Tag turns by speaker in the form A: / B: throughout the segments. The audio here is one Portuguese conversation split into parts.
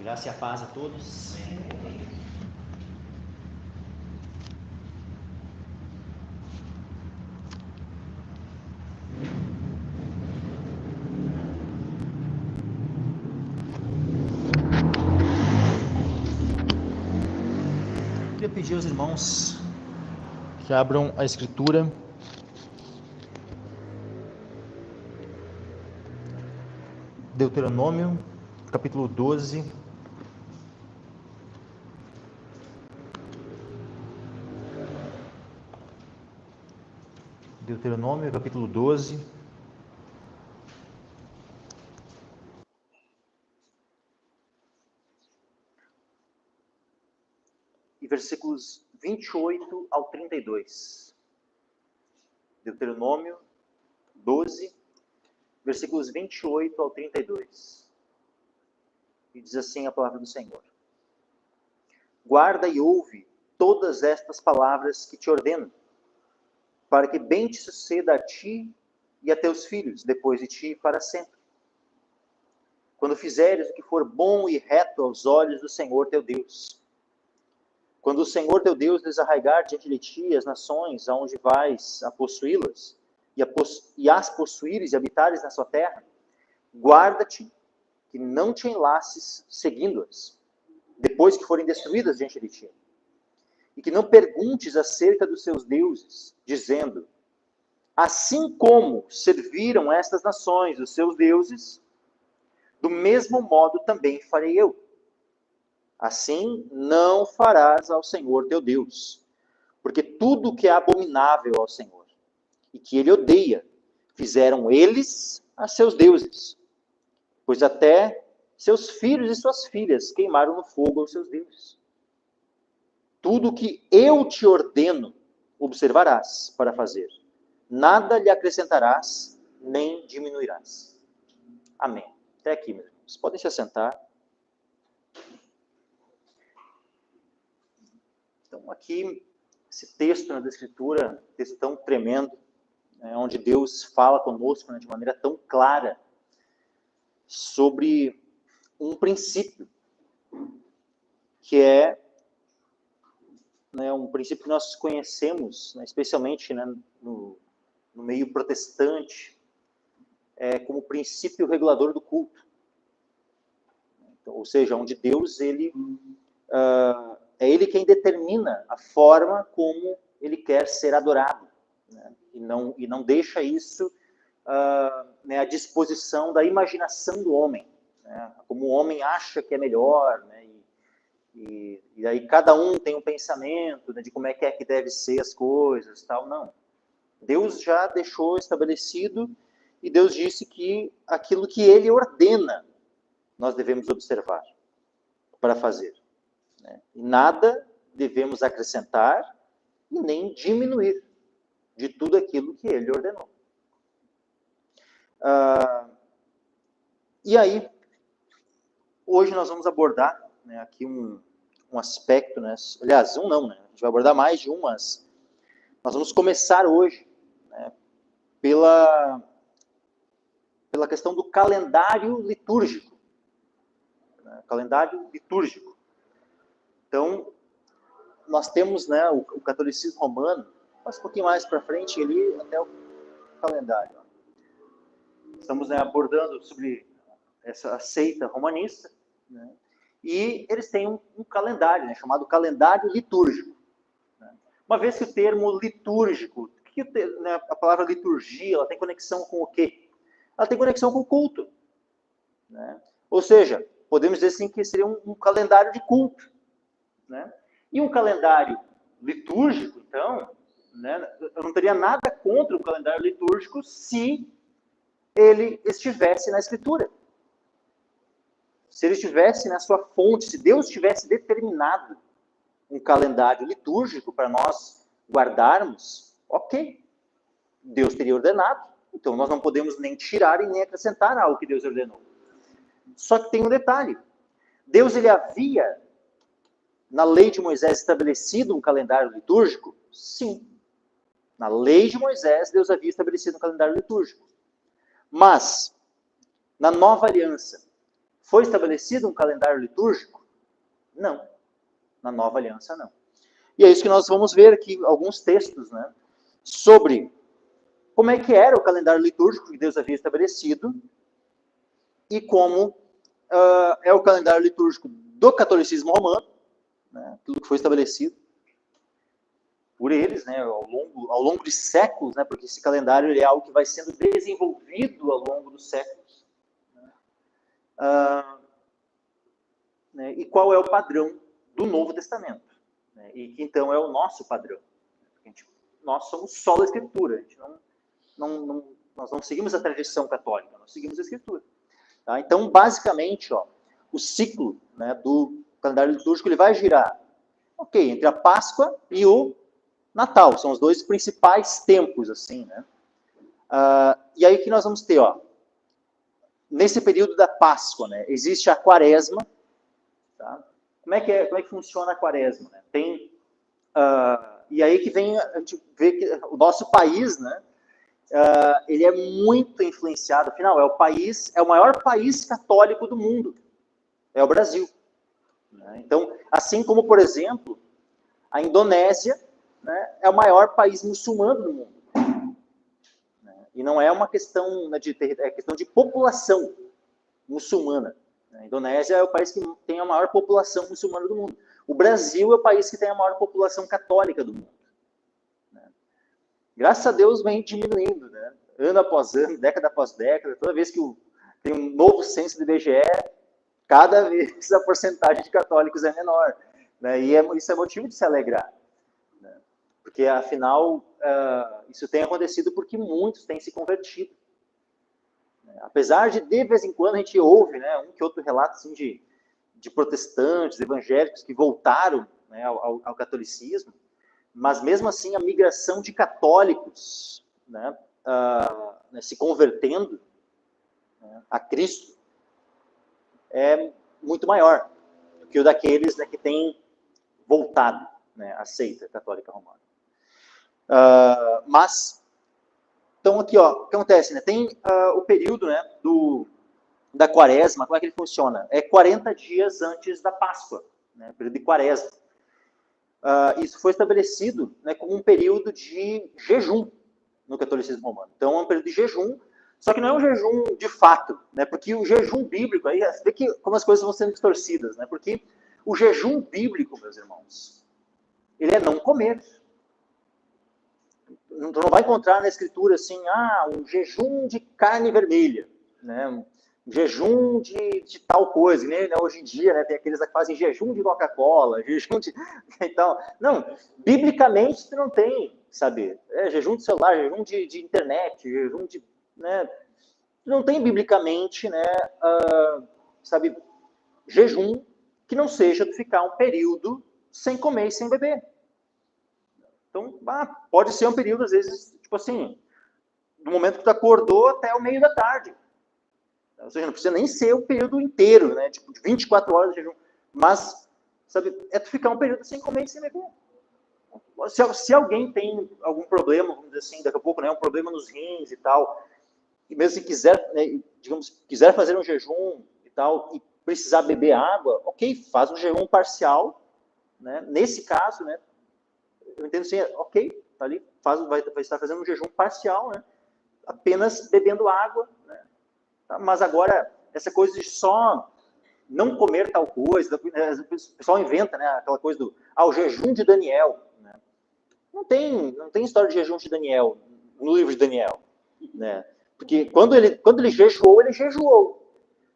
A: Graça e a paz a todos. Eu queria pedir aos irmãos que abram a Escritura. Deuteronômio, capítulo 12. Deuteronômio, capítulo 12. E versículos 28 ao 32. Deuteronômio 12, versículos 28 ao 32. E diz assim a palavra do Senhor: Guarda e ouve todas estas palavras que te ordeno, para que bem te suceda a ti e a teus filhos, depois de ti, para sempre. Quando fizeres o que for bom e reto aos olhos do Senhor teu Deus. Quando o Senhor teu Deus desarraigar diante de ti as nações aonde vais a possuí-las, e as possuíres e habitares na sua terra, guarda-te que não te enlaces seguindo-as, depois que forem destruídas diante de ti. E que não perguntes acerca dos seus deuses, dizendo: assim como serviram estas nações os seus deuses, do mesmo modo também farei eu. Assim não farás ao Senhor teu Deus, porque tudo que é abominável ao Senhor e que ele odeia, fizeram eles a seus deuses, pois até seus filhos e suas filhas queimaram no fogo aos seus deuses. Tudo que eu te ordeno, observarás para fazer. Nada lhe acrescentarás, nem diminuirás. Amém. Até aqui, meus irmãos. Podem se assentar. Então, aqui, esse texto da Escritura, texto tão tremendo, onde Deus fala conosco de maneira tão clara sobre um princípio, que é um princípio que nós conhecemos, especialmente no meio protestante, como princípio regulador do culto. Então, ou seja, onde Deus é Ele quem determina a forma como Ele quer ser adorado, e não deixa isso à disposição da imaginação do homem, como o homem acha que é melhor, e aí cada um tem um pensamento de como é que deve ser as coisas, tal. Não. Deus já deixou estabelecido, e Deus disse que aquilo que Ele ordena, nós devemos observar para fazer. E nada devemos acrescentar e nem diminuir de tudo aquilo que Ele ordenou. E aí, hoje nós vamos abordar aqui um aspecto, aliás, a gente vai abordar mais de um, mas nós vamos começar hoje pela questão do calendário litúrgico. Calendário litúrgico. Então, nós temos o catolicismo romano, mas um pouquinho mais para frente ali, até o calendário. Estamos abordando sobre essa seita romanista, e eles têm um calendário, chamado calendário litúrgico. Uma vez que o termo litúrgico, a palavra liturgia, ela tem conexão com o quê? Ela tem conexão com o culto. Ou seja, podemos dizer assim que seria um calendário de culto. E um calendário litúrgico, então, eu não teria nada contra o calendário litúrgico se ele estivesse na Escritura. Se ele estivesse na sua fonte, se Deus tivesse determinado um calendário litúrgico para nós guardarmos, ok. Deus teria ordenado, então nós não podemos nem tirar e nem acrescentar algo que Deus ordenou. Só que tem um detalhe. Deus ele havia, na lei de Moisés, estabelecido um calendário litúrgico? Sim. Na lei de Moisés, Deus havia estabelecido um calendário litúrgico. Mas, na nova aliança, Foi estabelecido um calendário litúrgico? Não. Na Nova Aliança, não. E é isso que nós vamos ver aqui, alguns textos, né, sobre como é que era o calendário litúrgico que Deus havia estabelecido e como é o calendário litúrgico do catolicismo romano, né, tudo que foi estabelecido por eles, né, ao longo de séculos, né, porque esse calendário ele é algo que vai sendo desenvolvido ao longo dos séculos. Né, e qual é o padrão do Novo Testamento? Né, e que então é o nosso padrão. Nós somos só da Escritura, a gente nós não seguimos a tradição católica, nós seguimos a Escritura. Tá? Então, basicamente, o ciclo, né, do calendário litúrgico ele vai girar entre a Páscoa e o Natal. São os dois principais tempos, assim, né? E aí que nós vamos ter, nesse período da Páscoa, né, existe a Quaresma. Tá? Como é que funciona a Quaresma? Né? E aí que vem, a gente vê que o nosso país, né, ele é muito influenciado, afinal, é o maior país católico do mundo, é o Brasil. Né? Então, assim como, por exemplo, a Indonésia, né, é o maior país muçulmano do mundo. Né? E não é uma questão, né, é questão de população muçulmana. A Indonésia é o país que tem a maior população muçulmana do mundo. O Brasil é o país que tem a maior população católica do mundo. Né? Graças a Deus vem diminuindo, né? Ano após ano, década após década, toda vez que tem um novo censo do IBGE, cada vez a porcentagem de católicos é menor. Né? E isso é motivo de se alegrar. Né? Porque, afinal, isso tem acontecido porque muitos têm se convertido. Apesar de vez em quando, a gente ouve, né, um que outro relato assim, de protestantes, evangélicos, que voltaram, né, ao catolicismo, mas mesmo assim a migração de católicos, né, se convertendo, né, a Cristo é muito maior do que o daqueles, né, que têm voltado, né, à seita católica romana. Então, aqui, o que acontece? Né? Tem o período, né, da Quaresma, como é que ele funciona? É 40 dias antes da Páscoa, né, período de Quaresma. Isso foi estabelecido, né, como um período de jejum no catolicismo romano. Então, é um período de jejum, só que não é um jejum de fato, né, porque o jejum bíblico, aí você vê que como as coisas vão sendo distorcidas, né, porque o jejum bíblico, meus irmãos, ele é não comer. Tu não vai encontrar na escritura assim, um jejum de carne vermelha, né? Um jejum de tal coisa, né? Hoje em dia, né, tem aqueles que fazem jejum de Coca-Cola, jejum de então, não, biblicamente tu não tem, sabe? Jejum de celular, jejum de internet, jejum de, né? Tu não tem biblicamente, né, sabe, jejum que não seja tu ficar um período sem comer e sem beber. Então, pode ser um período, às vezes, tipo assim, do momento que tu acordou até o meio da tarde. Ou seja, não precisa nem ser o período inteiro, né? Tipo, de 24 horas de jejum. Mas, sabe, tu ficar um período sem comer e sem beber. Se alguém tem algum problema, vamos dizer assim, daqui a pouco, né, um problema nos rins e tal, e mesmo se quiser, né, digamos, quiser fazer um jejum e tal, e precisar beber água, ok, faz um jejum parcial, né? Nesse caso, né, eu entendo assim, ok, tá ali, vai estar fazendo um jejum parcial, né? Apenas bebendo água, né? Tá? Mas agora, essa coisa de só não comer tal coisa, o pessoal inventa, né, aquela coisa do o jejum de Daniel. Né? Não tem história de jejum de Daniel no livro de Daniel. Né? Porque quando ele jejuou, ele jejuou.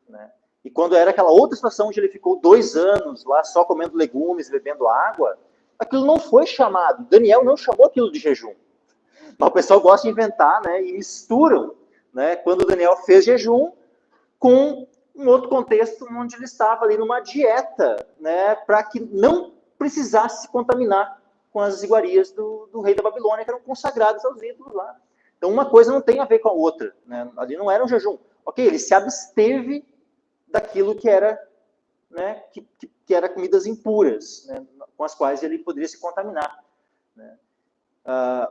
A: Né? E quando era aquela outra situação onde ele ficou 2 anos lá só comendo legumes, bebendo água, aquilo não foi chamado. Daniel não chamou aquilo de jejum. Mas o pessoal gosta de inventar, né, e misturam, né, quando Daniel fez jejum com um outro contexto onde ele estava ali numa dieta, né, para que não precisasse se contaminar com as iguarias do rei da Babilônia, que eram consagradas aos ídolos lá. Então, uma coisa não tem a ver com a outra. Né? Ali não era um jejum. Ok, ele se absteve daquilo que era, né, que era comidas impuras, né, com as quais ele poderia se contaminar. Né?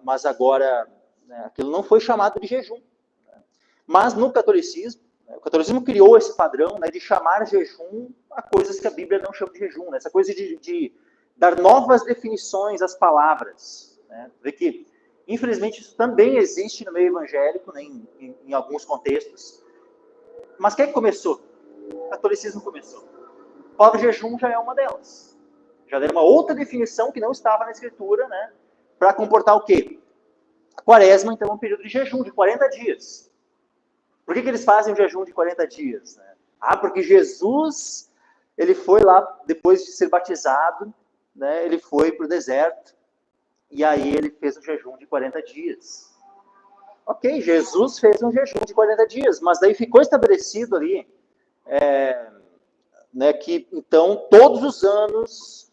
A: Mas agora, né, aquilo não foi chamado de jejum. Né? Mas no catolicismo, O catolicismo criou esse padrão, né, de chamar jejum a coisas que a Bíblia não chama de jejum, né? Essa coisa de dar novas definições às palavras. Né? Vê que, infelizmente, isso também existe no meio evangélico, né, em alguns contextos. Mas quem é que começou? O catolicismo começou. A palavra jejum já é uma delas. Já deram uma outra definição que não estava na Escritura, né, para comportar o quê? A quaresma, então, é um período de jejum de 40 dias. Por que eles fazem o jejum de 40 dias? Né? Porque Jesus, ele foi lá, depois de ser batizado, né, ele foi para o deserto, e aí ele fez o jejum de 40 dias. Ok, Jesus fez um jejum de 40 dias, mas daí ficou estabelecido ali, né, que então todos os anos,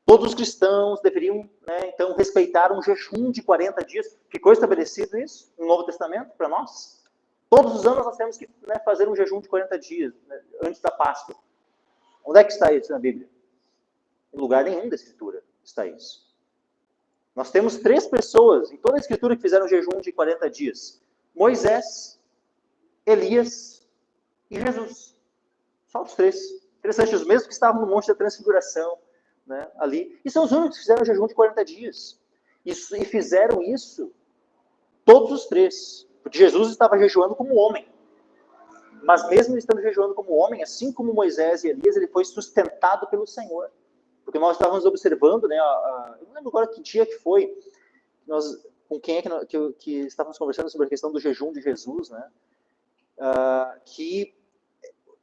A: todos os cristãos deveriam, né, então respeitar um jejum de 40 dias. Ficou estabelecido isso no Novo Testamento para nós? Todos os anos nós temos que, né, fazer um jejum de 40 dias, né, antes da Páscoa. Onde é que está isso na Bíblia? Em lugar nenhum da Escritura está isso. Nós temos 3 pessoas em toda a Escritura que fizeram jejum de 40 dias. Moisés, Elias e Jesus. Só os 3. Interessante, os mesmos que estavam no Monte da Transfiguração, né, ali. E são os únicos que fizeram jejum de 40 dias. E fizeram isso todos os 3. Porque Jesus estava jejuando como homem. Mas mesmo estando jejuando como homem, assim como Moisés e Elias, ele foi sustentado pelo Senhor. Porque nós estávamos observando, né, eu não lembro agora que dia que foi, com quem é que estávamos conversando sobre a questão do jejum de Jesus, né, que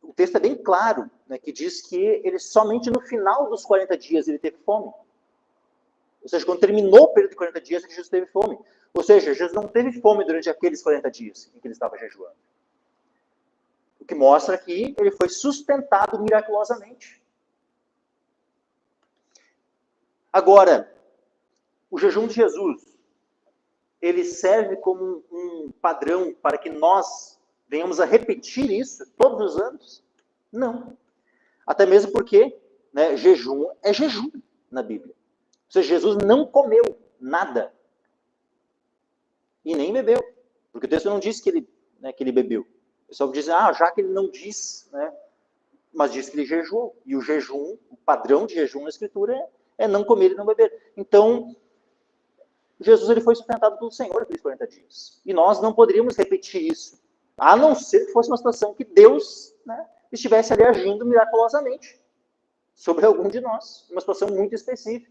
A: o texto é bem claro, né, que diz que ele somente no final dos 40 dias ele teve fome. Ou seja, quando terminou o período de 40 dias, Jesus teve fome. Ou seja, Jesus não teve fome durante aqueles 40 dias em que ele estava jejuando. O que mostra que ele foi sustentado miraculosamente. Agora, o jejum de Jesus, ele serve como um padrão para que nós venhamos a repetir isso todos os anos? Não. Até mesmo porque, né, jejum é jejum na Bíblia. Ou seja, Jesus não comeu nada. E nem bebeu. Porque o texto não diz que ele, né, que ele bebeu. O pessoal diz, já que ele não diz, né, mas diz que ele jejuou. E o jejum, o padrão de jejum na Escritura é não comer e não beber. Então, Jesus ele foi sustentado pelo Senhor aqueles 40 dias. E nós não poderíamos repetir isso. A não ser que fosse uma situação que Deus, né, estivesse ali agindo miraculosamente sobre algum de nós. Uma situação muito específica.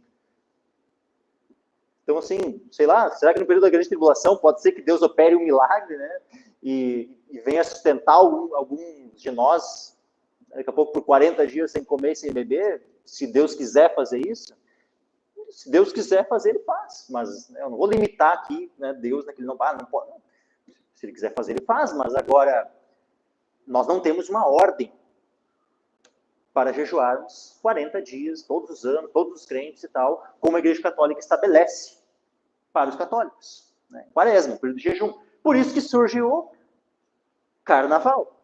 A: Então, assim, sei lá, será que no período da grande tribulação pode ser que Deus opere um milagre, né? E venha sustentar alguns de nós, daqui a pouco por 40 dias sem comer e sem beber, se Deus quiser fazer isso? Se Deus quiser fazer, ele faz. Mas, né, eu não vou limitar aqui, né, Deus, naquele não pode. Se ele quiser fazer, ele faz. Mas agora, nós não temos uma ordem para jejuarmos 40 dias, todos os anos, todos os crentes e tal, como a Igreja Católica estabelece para os católicos. Né? Quaresma, período de jejum. Por isso que surge o Carnaval.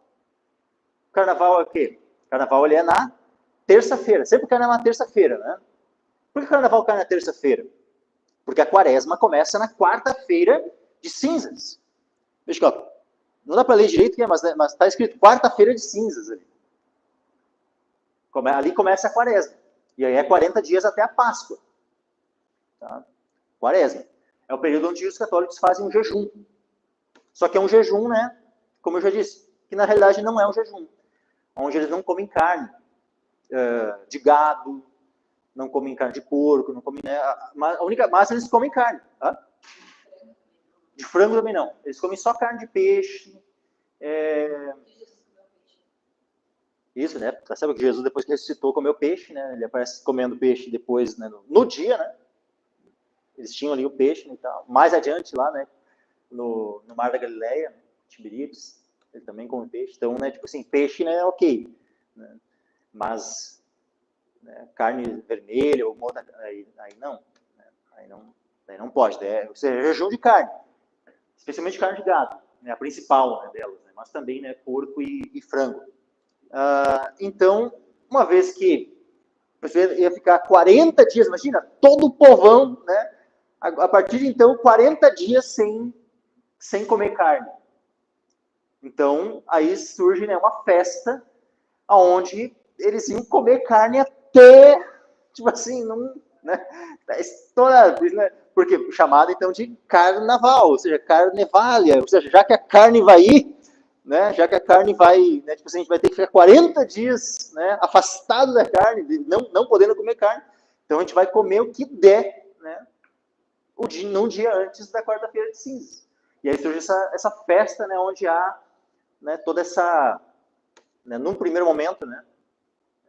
A: O Carnaval é o quê? O Carnaval ele é na terça-feira. Sempre cai na terça-feira, né? Por que o Carnaval cai na terça-feira? Porque a Quaresma começa na quarta-feira de cinzas. Veja que, não dá para ler direito, mas está escrito quarta-feira de cinzas ali. Ali começa a Quaresma. E aí é 40 dias até a Páscoa. Tá? Quaresma. É o período onde os católicos fazem um jejum. Só que é um jejum, né? Como eu já disse, que na realidade não é um jejum. Onde eles não comem carne de gado, não comem carne de porco, não comem, né? Mas eles comem carne. Tá? De frango também não. Eles comem só carne de peixe. Isso, né? Sabe que Jesus, depois que ressuscitou, comeu peixe, né? Ele aparece comendo peixe depois, né? No dia, né? Eles tinham ali o peixe, né, e tal. Mais adiante lá, né? No Mar da Galileia, Tiberíades, ele também come peixe. Então, né? Tipo assim, peixe, né? Ok. Né? Mas né, carne vermelha ou outra, aí não. Né? Aí não pode. Ou seja, jejum de carne. Especialmente carne de gado. Né? A principal, né, delas. Né? Mas também, né? Porco e frango. Então, uma vez que você ia ficar 40 dias, imagina, todo o povão, né? A partir de então, 40 dias sem comer carne. Então, aí surge, né, uma festa onde eles iam comer carne até, tipo assim, não, né, toda, né, porque chamada então de carnaval, ou seja, carnevalia, ou seja, já que a carne vai ir, né, já que a carne vai, né, tipo assim, a gente vai ter que ficar 40 dias, né, afastado da carne, não podendo comer carne, então a gente vai comer o que der, né, num dia antes da quarta-feira de cinzas. E aí surge essa festa, né, onde há, né, toda essa, né, num primeiro momento, né,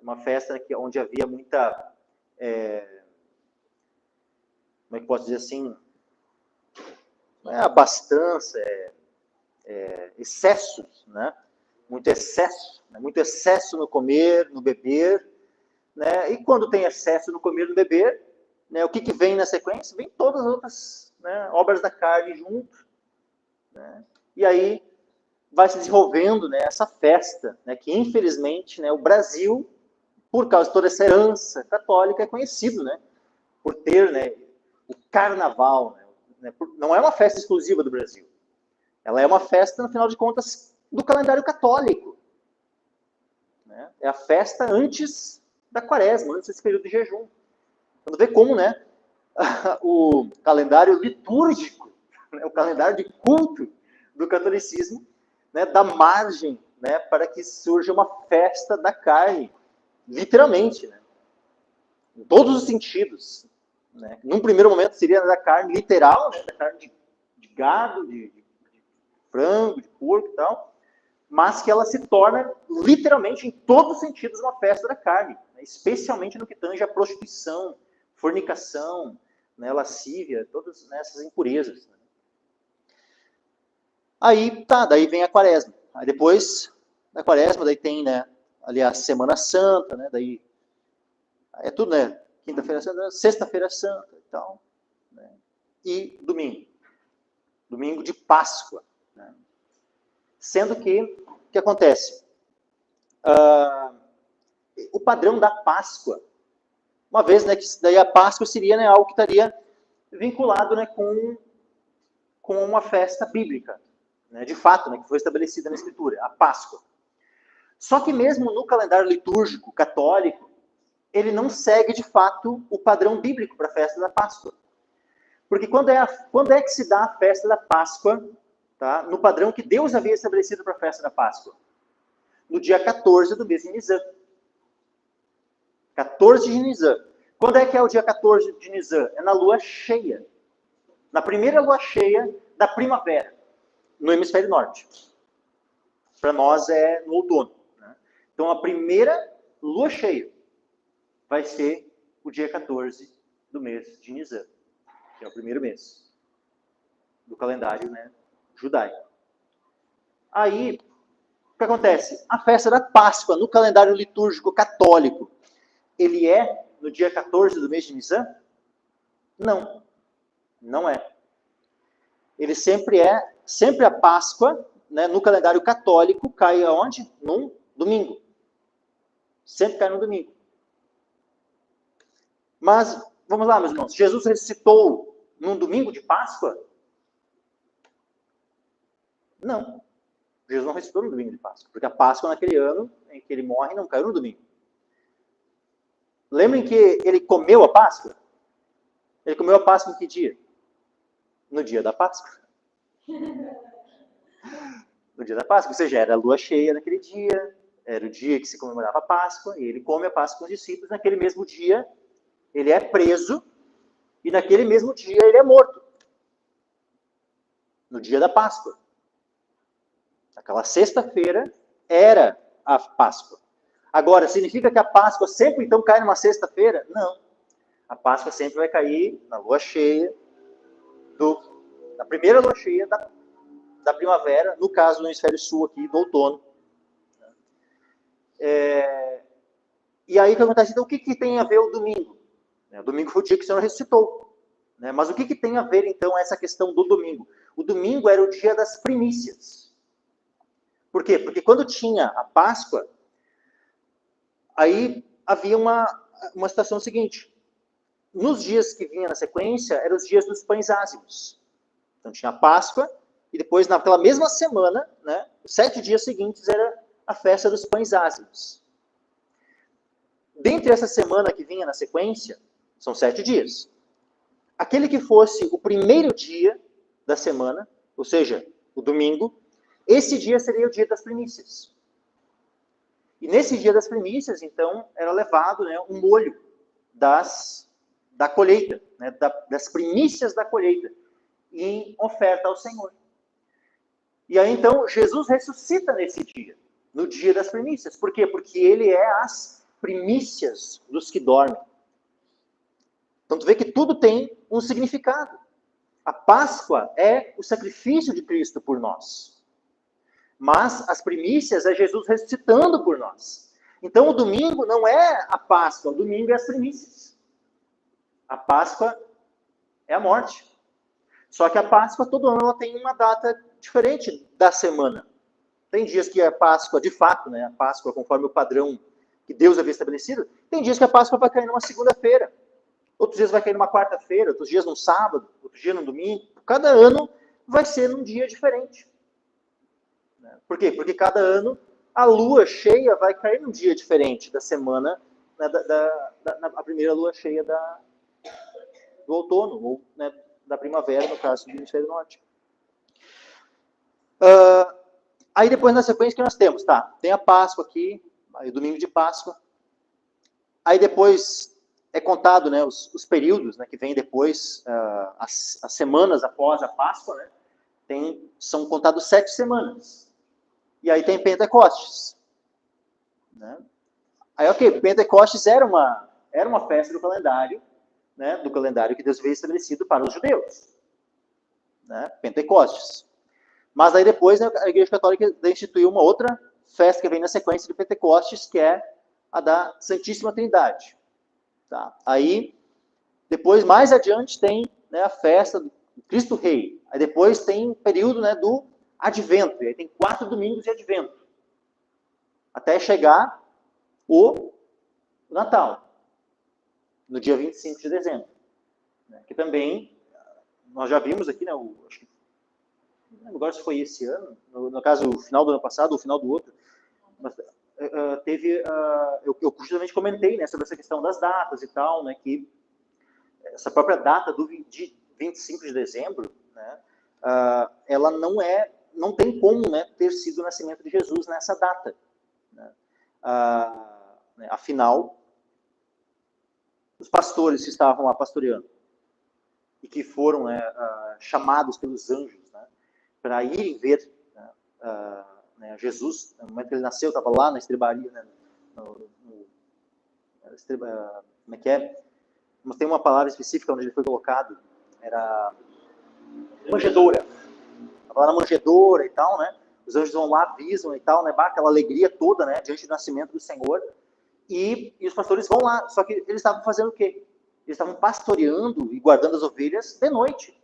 A: uma festa onde havia muita, como é que posso dizer assim, não é abastança, excessos, né, muito excesso no comer, no beber, né, e quando tem excesso no comer e no beber, né, o que vem na sequência? Vem todas as outras, né, obras da carne junto, né, e aí vai se desenvolvendo, né, essa festa, né, que infelizmente, né, o Brasil, por causa de toda essa herança católica, é conhecido, né, por ter, né, o carnaval, né, não é uma festa exclusiva do Brasil. Ela é uma festa, no final de contas, do calendário católico. Né? É a festa antes da quaresma, antes desse período de jejum. Quando vê como, né, o calendário litúrgico, né, o calendário de culto do catolicismo, né, dá margem, né, para que surja uma festa da carne, literalmente, né, em todos os sentidos. Né. Num primeiro momento seria da carne literal, né, da carne de gado, de frango, de porco e tal, mas que ela se torna, literalmente, em todos os sentidos, uma festa da carne, né, especialmente no que tange a prostituição, fornicação, né, lascívia, todas, né, essas impurezas. Né. Aí, tá, daí vem a quaresma. Aí depois da quaresma, daí tem, né, ali a Semana Santa, né, daí é tudo, né, quinta-feira santa, sexta-feira santa e tal, né, e domingo. Domingo de Páscoa. Né. Sendo que, o que acontece? O padrão da Páscoa, uma vez, né, que daí a Páscoa seria, né, algo que estaria vinculado, né, com uma festa bíblica, né, de fato, né, que foi estabelecida na Escritura, a Páscoa. Só que mesmo no calendário litúrgico católico, ele não segue de fato o padrão bíblico para a festa da Páscoa. Porque quando é que se dá a festa da Páscoa, tá, no padrão que Deus havia estabelecido para a festa da Páscoa? No dia 14 do mês de Nisan. 14 de Nisan. Quando é que é o dia 14 de Nisan? É na lua cheia. Na primeira lua cheia da primavera, no hemisfério norte. Para nós é no outono. Né? Então a primeira lua cheia vai ser o dia 14 do mês de Nisan, que é o primeiro mês do calendário, né, judaico. Aí, o que acontece? A festa da Páscoa, no calendário litúrgico católico, ele é no dia 14 do mês de Nisan? Não, não é. Ele sempre a Páscoa, né, no calendário católico, cai aonde? Num domingo. Sempre cai no domingo. Mas, vamos lá, meus irmãos, Jesus ressuscitou num domingo de Páscoa? Não. Jesus não ressuscitou no domingo de Páscoa, porque a Páscoa naquele ano em que ele morre não caiu no domingo. Lembrem que ele comeu a Páscoa? Ele comeu a Páscoa em que dia? No dia da Páscoa. No dia da Páscoa, ou seja, era a lua cheia naquele dia, era o dia que se comemorava a Páscoa, e ele come a Páscoa com os discípulos. Naquele mesmo dia, ele é preso, e naquele mesmo dia ele é morto. No dia da Páscoa. Aquela sexta-feira era a Páscoa. Agora, significa que a Páscoa sempre então cai numa sexta-feira? Não. A Páscoa sempre vai cair na lua cheia, na primeira lua cheia da primavera, no caso no hemisfério sul aqui, do outono. E aí o que acontece? Então, o que tem a ver o domingo? O domingo foi o dia que o Senhor ressuscitou. Mas o que tem a ver, então, essa questão do domingo? O domingo era o dia das primícias. Por quê? Porque quando tinha a Páscoa, aí havia uma situação seguinte. Nos dias que vinha na sequência, eram os dias dos pães ázimos. Então tinha a Páscoa, e depois, naquela mesma semana, né, os 7 dias seguintes era a festa dos pães ázimos. Dentre essa semana que vinha na sequência, são 7 dias. Aquele que fosse o primeiro dia da semana, ou seja, o domingo, esse dia seria o dia das primícias. E nesse dia das primícias, então, era levado, né, um molho da colheita, né, das primícias da colheita, em oferta ao Senhor. E aí, então, Jesus ressuscita nesse dia, no dia das primícias. Por quê? Porque ele é as primícias dos que dormem. Então, tu vê que tudo tem um significado. A Páscoa é o sacrifício de Cristo por nós. Mas as primícias é Jesus ressuscitando por nós. Então, o domingo não é a Páscoa, o domingo é as primícias. A Páscoa é a morte. Só que a Páscoa, todo ano, ela tem uma data diferente da semana. Tem dias que a Páscoa, de fato, né, a Páscoa, conforme o padrão que Deus havia estabelecido, tem dias que a Páscoa vai cair numa segunda-feira. Outros dias vai cair numa quarta-feira, outros dias num sábado, outro dia num domingo. Cada ano vai ser num dia diferente. Por quê? Porque cada ano a lua cheia vai cair num dia diferente da semana, né, a primeira lua cheia do outono, ou, né, da primavera, no caso do hemisfério norte. Aí depois, na sequência, que nós temos? Tá, tem a Páscoa aqui, aí o domingo de Páscoa. Aí depois é contado, né, os períodos, né, que vem depois, as semanas após a Páscoa, né, são contados 7 semanas. E aí tem Pentecostes. Né? Aí, ok, Pentecostes era uma festa do calendário, né, do calendário que Deus veio estabelecido para os judeus. Né? Pentecostes. Mas aí depois, né, a Igreja Católica instituiu uma outra festa que vem na sequência de Pentecostes, que é a da Santíssima Trindade. Tá? Aí, depois, mais adiante, tem, né, a festa do Cristo Rei. Aí depois tem o período, né, do Advento. E aí tem 4 domingos de Advento. Até chegar o Natal, no dia 25 de dezembro. Né, que também, nós já vimos aqui, né, acho que, não lembro agora se foi esse ano, no caso, o final do ano passado, ou o final do outro, mas, teve, eu justamente comentei, né, sobre essa questão das datas e tal, né, que essa própria data de 25 de dezembro, né, ela não tem como, né, ter sido o nascimento de Jesus nessa data. Né. Afinal, os pastores que estavam lá pastoreando e que foram, né, chamados pelos anjos, né, para irem ver, né, Jesus, no momento que ele nasceu, estava lá na estrebaria, né, como é que é? Mas tem uma palavra específica onde ele foi colocado, era manjedoura. Estava lá na manjedoura e tal, né? Os anjos vão lá, avisam e tal, né? Aquela alegria toda, né? Diante do nascimento do Senhor. E os pastores vão lá. Só que eles estavam fazendo o quê? Eles estavam pastoreando e guardando as ovelhas de noite.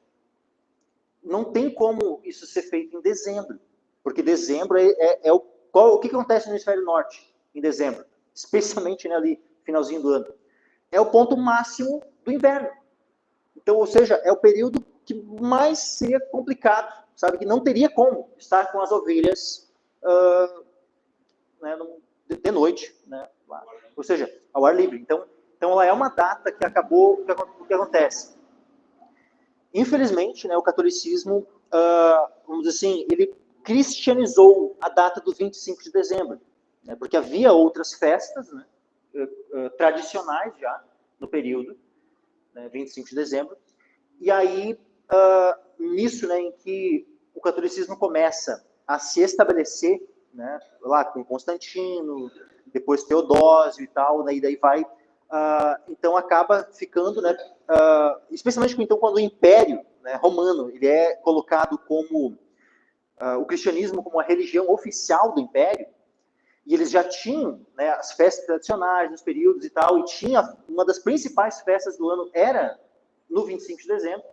A: Não tem como isso ser feito em dezembro. Porque dezembro o que acontece no hemisfério norte em dezembro? Especialmente, né, ali, finalzinho do ano. É o ponto máximo do inverno. Então, ou seja, é o período que mais seria complicado, sabe? Que não teria como estar com as ovelhas né, de noite, né? Ou seja, ao ar livre. Então ela é uma data que acabou, o que acontece? Infelizmente, né, o catolicismo, vamos dizer assim, ele cristianizou a data do 25 de dezembro, né, porque havia outras festas, né, tradicionais já no período, né, 25 de dezembro, e aí, nisso, né, em que o catolicismo começa a se estabelecer, né, lá com Constantino, depois Teodósio e tal, né, e daí vai, então acaba ficando, né, especialmente então quando o Império, né, Romano, ele é colocado como o cristianismo como a religião oficial do Império, e eles já tinham, né, as festas tradicionais nos períodos e tal, e tinha uma das principais festas do ano era no 25 de dezembro.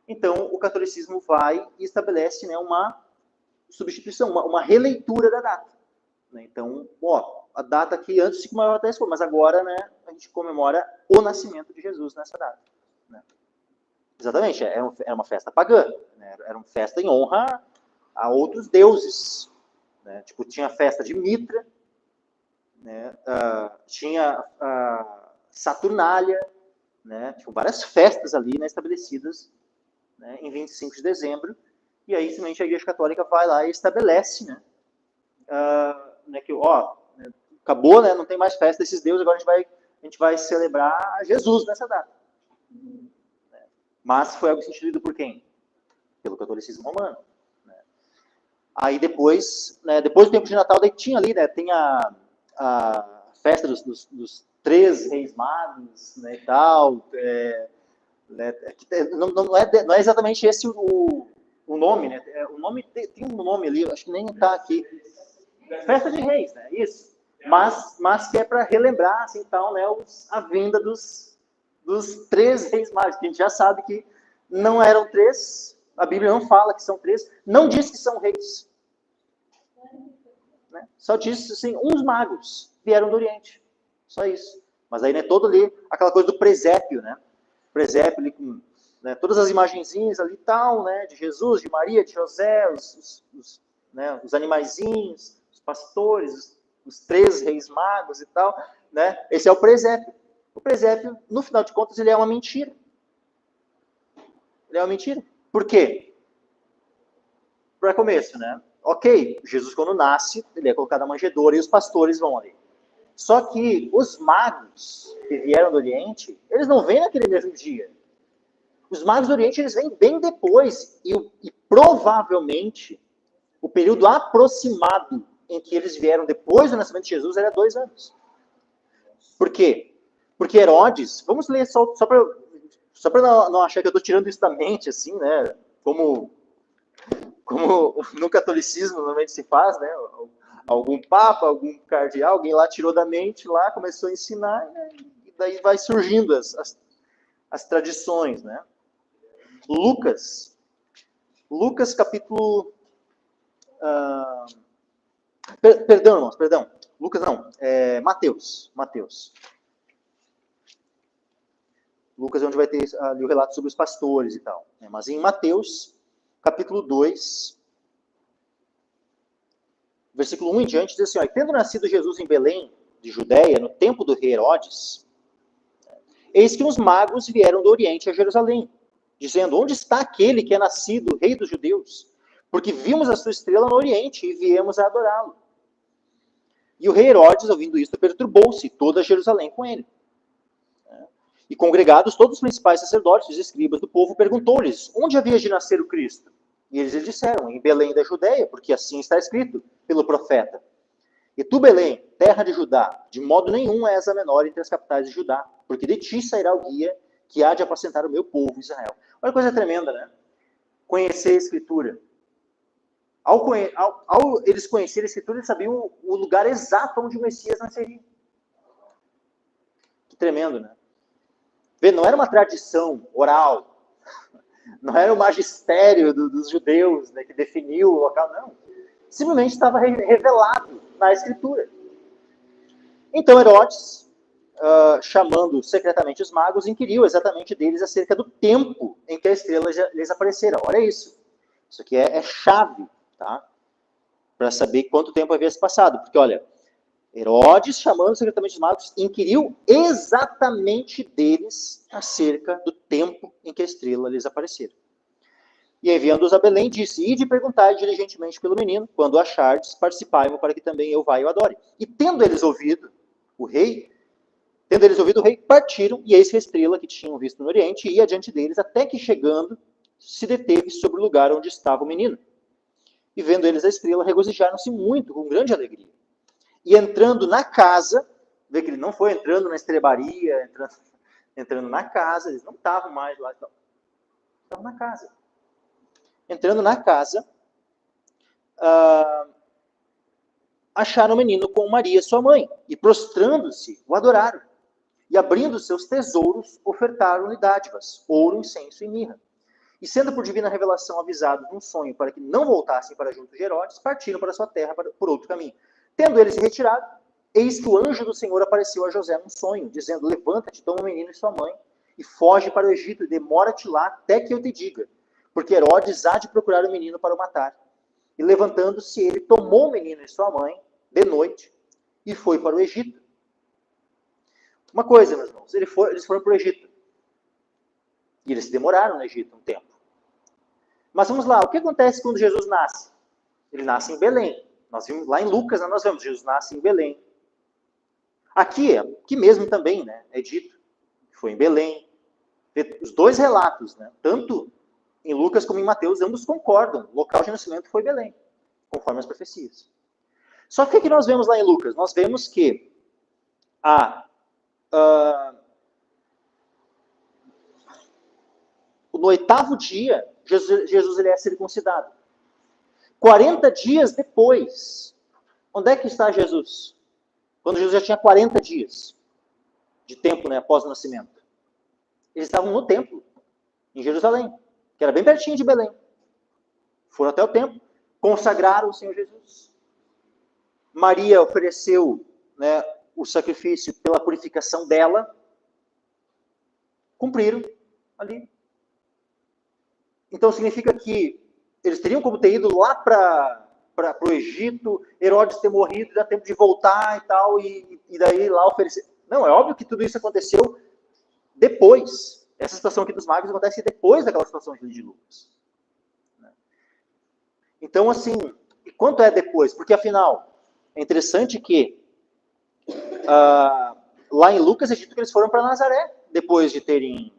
A: Então o catolicismo vai e estabelece, né, uma substituição, uma releitura da data. Né? Então, a data que antes se comemorava até mas agora, né, a gente comemora o nascimento de Jesus nessa data. Né? Exatamente, era uma festa pagã, né? Era uma festa em honra a outros deuses. Né? Tipo, tinha a festa de Mitra, né? Tinha a Saturnália, né? Tipo, várias festas ali, né, estabelecidas, né, em 25 de dezembro, e aí simplesmente a Igreja Católica vai lá e estabelece, né, que, ó, né, acabou, né, não tem mais festa desses deuses, agora a gente vai celebrar Jesus nessa data. Mas foi algo instituído por quem? Pelo catolicismo romano. Né? Aí depois, né, depois do tempo de Natal, daí tinha ali, né, tem a festa dos 3 reis magos, né, e tal, né, não é exatamente esse o nome, né, o nome tem um nome ali, acho que nem está aqui, festa de reis, né, isso, mas que é para relembrar, assim, então, né, a vinda dos 3 reis magos, que a gente já sabe que não eram 3, a Bíblia não fala que são 3, não diz que são reis, né? Só diz assim, uns magos vieram do Oriente, só isso. Mas aí, né, todo ali, aquela coisa do presépio, né, presépio ali com, né, todas as imagenzinhas ali e tal, né, de Jesus, de Maria, de José, né, os animaizinhos, os pastores, os 3 reis magos e tal, né, esse é o presépio. O presépio, no final de contas, ele é uma mentira. Ele é uma mentira. Por quê? Para começo, né? Ok, Jesus quando nasce, ele é colocado na manjedoura e os pastores vão ali. Só que os magos que vieram do Oriente, eles não vêm naquele mesmo dia. Os magos do Oriente, eles vêm bem depois. E provavelmente, o período aproximado em que eles vieram depois do nascimento de Jesus era 2 anos. Por quê? Porque Herodes, vamos ler só para não achar que eu estou tirando isso da mente, assim, né? Como no catolicismo normalmente se faz, né? Algum papa, algum cardeal, alguém lá tirou da mente, lá começou a ensinar, né? E daí vai surgindo as tradições, né? Lucas capítulo... perdão, irmãos, perdão. Lucas não, Mateus. Lucas é onde vai ter ali o relato sobre os pastores e tal. Né? Mas em Mateus, capítulo 2, versículo 1 em diante, diz assim, ó, tendo nascido Jesus em Belém, de Judéia, no tempo do rei Herodes, eis que uns magos vieram do Oriente a Jerusalém, dizendo, onde está aquele que é nascido, rei dos judeus? Porque vimos a sua estrela no Oriente e viemos a adorá-lo. E o rei Herodes, ouvindo isso, perturbou-se, toda Jerusalém com ele. E congregados todos os principais sacerdotes e os escribas do povo, perguntou-lhes, onde havia de nascer o Cristo? E eles lhe disseram, em Belém da Judéia, porque assim está escrito pelo profeta. E tu, Belém, terra de Judá, de modo nenhum és a menor entre as capitais de Judá, porque de ti sairá o guia que há de apacentar o meu povo, Israel. Olha que coisa tremenda, né? Conhecer a Escritura. Ao eles conhecerem a Escritura, eles sabiam o lugar exato onde o Messias nasceria. Que tremendo, né? Não era uma tradição oral, não era o magistério dos judeus, né, que definiu o local, não. Simplesmente estava revelado na Escritura. Então Herodes, chamando secretamente os magos, inquiriu exatamente deles acerca do tempo em que a estrela lhes aparecera. Olha isso. Isso aqui é chave, tá? Para saber quanto tempo havia se passado. Porque, olha, Herodes, chamando secretamente os magos, inquiriu exatamente deles acerca do tempo em que a estrela lhes aparecera. E enviando-os a Belém, disse, ide perguntai diligentemente pelo menino, quando o achardes, participai-mo para que também eu vá e o adore. E tendo eles ouvido o rei, partiram, e eis que a estrela que tinham visto no Oriente ia adiante deles, até que chegando, se deteve sobre o lugar onde estava o menino. E vendo eles a estrela, regozijaram-se muito, com grande alegria. E entrando na casa, vê que ele não foi entrando na estrebaria, entrando na casa, eles não estavam mais lá, estavam na casa. Entrando na casa, acharam o menino com Maria, sua mãe, e prostrando-se, o adoraram. E abrindo seus tesouros, ofertaram-lhe dádivas, ouro, incenso e mirra. E sendo por divina revelação avisados num sonho para que não voltassem para junto de Herodes, partiram para sua terra por outro caminho. Tendo ele se retirado, eis que o anjo do Senhor apareceu a José num sonho, dizendo, levanta-te, toma o menino e sua mãe, e foge para o Egito, e demora-te lá até que eu te diga, porque Herodes há de procurar o menino para o matar. E levantando-se, ele tomou o menino e sua mãe, de noite, e foi para o Egito. Uma coisa, meus irmãos, eles foram para o Egito. E eles se demoraram no Egito um tempo. Mas vamos lá, o que acontece quando Jesus nasce? Ele nasce em Belém. Nós vimos lá em Lucas, nós vemos, Jesus nasce em Belém. Aqui mesmo também, né, é dito, foi em Belém. Os dois relatos, né, tanto em Lucas como em Mateus, ambos concordam. O local de nascimento foi Belém, conforme as profecias. Só que o que nós vemos lá em Lucas? Nós vemos que no 8º dia, Jesus ele é circuncidado. 40 dias depois, onde é que está Jesus? Quando Jesus já tinha 40 dias de tempo, né, após o nascimento. Eles estavam no templo, em Jerusalém, que era bem pertinho de Belém. Foram até o templo, consagraram o Senhor Jesus. Maria ofereceu, né, o sacrifício pela purificação dela. Cumpriram ali. Então significa que eles teriam como ter ido lá para o Egito, Herodes ter morrido, dá tempo de voltar e tal, e daí lá oferecer. Não, é óbvio que tudo isso aconteceu depois. Essa situação aqui dos magos acontece depois daquela situação de Lucas. Então, assim, e quanto é depois? Porque, afinal, é interessante que lá em Lucas é dito que eles foram para Nazaré, depois de terem,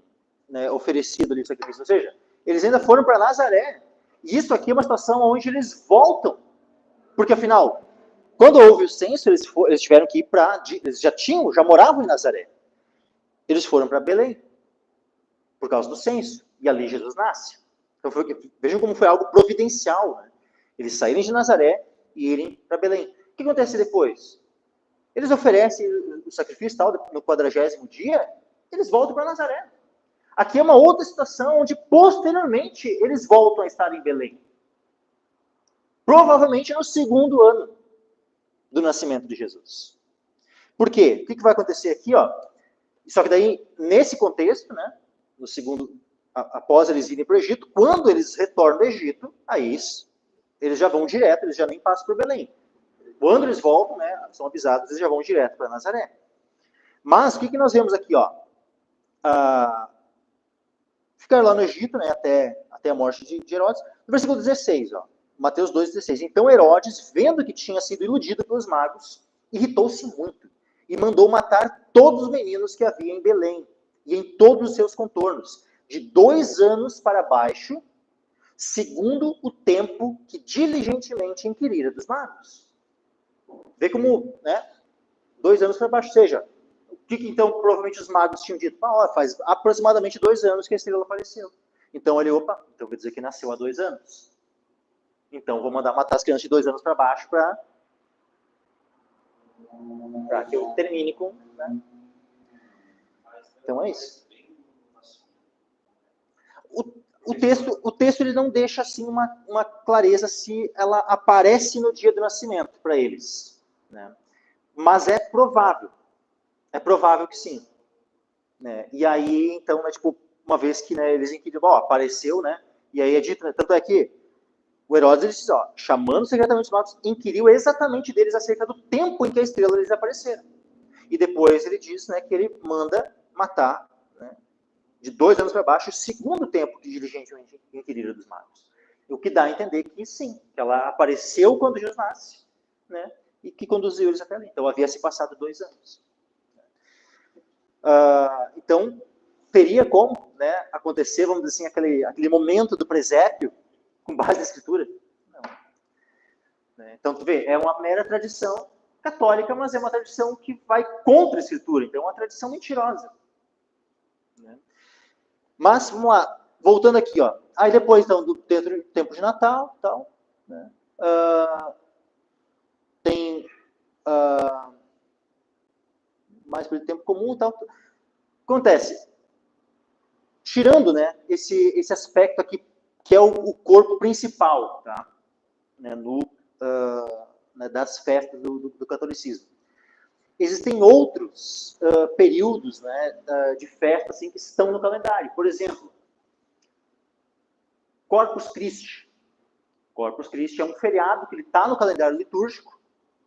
A: né, oferecido ali o sacrifício. Ou seja, eles ainda foram para Nazaré. E isso aqui é uma situação onde eles voltam. Porque, afinal, quando houve o censo, eles tiveram que ir para... Eles já moravam em Nazaré. Eles foram para Belém, por causa do censo. E ali Jesus nasce. Então, vejam como foi algo providencial, né? Eles saírem de Nazaré e irem para Belém. O que acontece depois? Eles oferecem o sacrifício tal, no 40º dia, eles voltam para Nazaré. Aqui é uma outra situação onde, posteriormente, eles voltam a estar em Belém. Provavelmente no 2º ano do nascimento de Jesus. Por quê? O que vai acontecer aqui? Ó? Só que daí, nesse contexto, né, no segundo, após eles irem para o Egito, quando eles retornam do Egito, aí eles já vão direto, eles já nem passam por Belém. Quando eles voltam, né, são avisados, eles já vão direto para Nazaré. Mas o que nós vemos aqui? Ó? Ficaram lá no Egito, né, até a morte de Herodes. No versículo 16, ó, Mateus 2,16. Então Herodes, vendo que tinha sido iludido pelos magos, irritou-se muito e mandou matar todos os meninos que havia em Belém e em todos os seus contornos, de 2 anos para baixo, segundo o tempo que diligentemente inquirira dos magos. Vê como, né, 2 anos para baixo, ou seja, o que então provavelmente os magos tinham dito? Faz aproximadamente 2 anos que a estrela apareceu. Então ele, então quer dizer que nasceu há 2 anos. Então vou mandar matar as crianças de 2 anos para baixo para que eu termine com, né? Então é isso. O texto ele não deixa assim uma clareza se ela aparece no dia do nascimento para eles, né? Mas é provável que sim, né? E aí então, né, tipo, uma vez que, né, eles inquiriram, apareceu, né? E aí é dito, né, tanto é que o Herodes, ele diz, chamando secretamente os magos, inquiriu exatamente deles acerca do tempo em que a estrela lhes apareceram. E depois ele diz, né, que ele manda matar, né, de 2 anos para baixo, o segundo tempo que diligentemente inquiriram dos magos. O que dá a entender que sim, que ela apareceu quando Jesus nasce, né, e que conduziu eles até ali. Então havia se passado 2 anos. Então, teria como, né, acontecer, vamos dizer assim, aquele momento do presépio, com base na Escritura? Não. Então, tu vê, é uma mera tradição católica, mas é uma tradição que vai contra a Escritura. Então, é uma tradição mentirosa. Né? Mas, vamos lá. Voltando aqui, ó. Aí depois, então, do tempo de Natal, tal, né? Tem mais pelo tempo comum, tal. Acontece, tirando, né, esse aspecto aqui, que é o corpo principal, tá? Né, das festas do catolicismo. existem outros períodos, né, de festa assim, que estão no calendário. Por exemplo, Corpus Christi. Corpus Christi é um feriado que ele está no calendário litúrgico,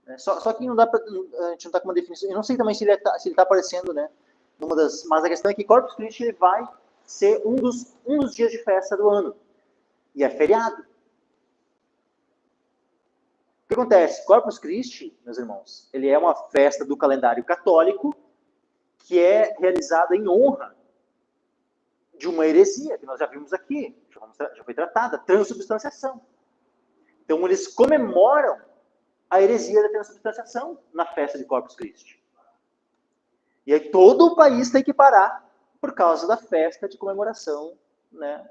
A: né, só que não dá pra, a gente não está com uma definição. Eu não sei também se ele está aparecendo, né, mas a questão é que Corpus Christi ele vai ser um dos dias de festa do ano. E é feriado. O que acontece? Corpus Christi, meus irmãos, ele é uma festa do calendário católico que é realizada em honra de uma heresia, que nós já vimos aqui, já foi tratada, transubstanciação. Então, eles comemoram a heresia da transubstanciação na festa de Corpus Christi. E aí todo o país tem que parar por causa da festa de comemoração, né,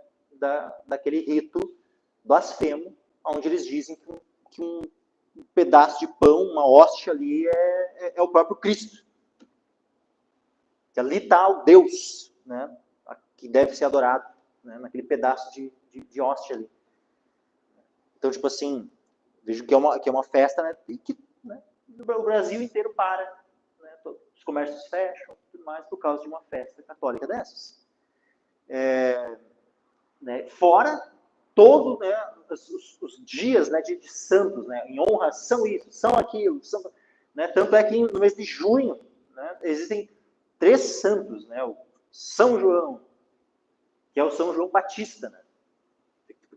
A: daquele rito blasfemo, onde eles dizem que um pedaço de pão, uma hóstia ali, é o próprio Cristo. Que ali está o Deus, né, que deve ser adorado, né, naquele pedaço de hóstia ali. Então, tipo assim, vejo que é uma festa, né, que, né, o Brasil inteiro para, né, os comércios fecham, tudo mais, por causa de uma festa católica dessas. Né, fora todos, né, os dias, né, de santos, né, em honra são isso, são aquilo, né, tanto é que no mês de junho, né, existem 3 santos, né, o São João, que é o São João Batista, né,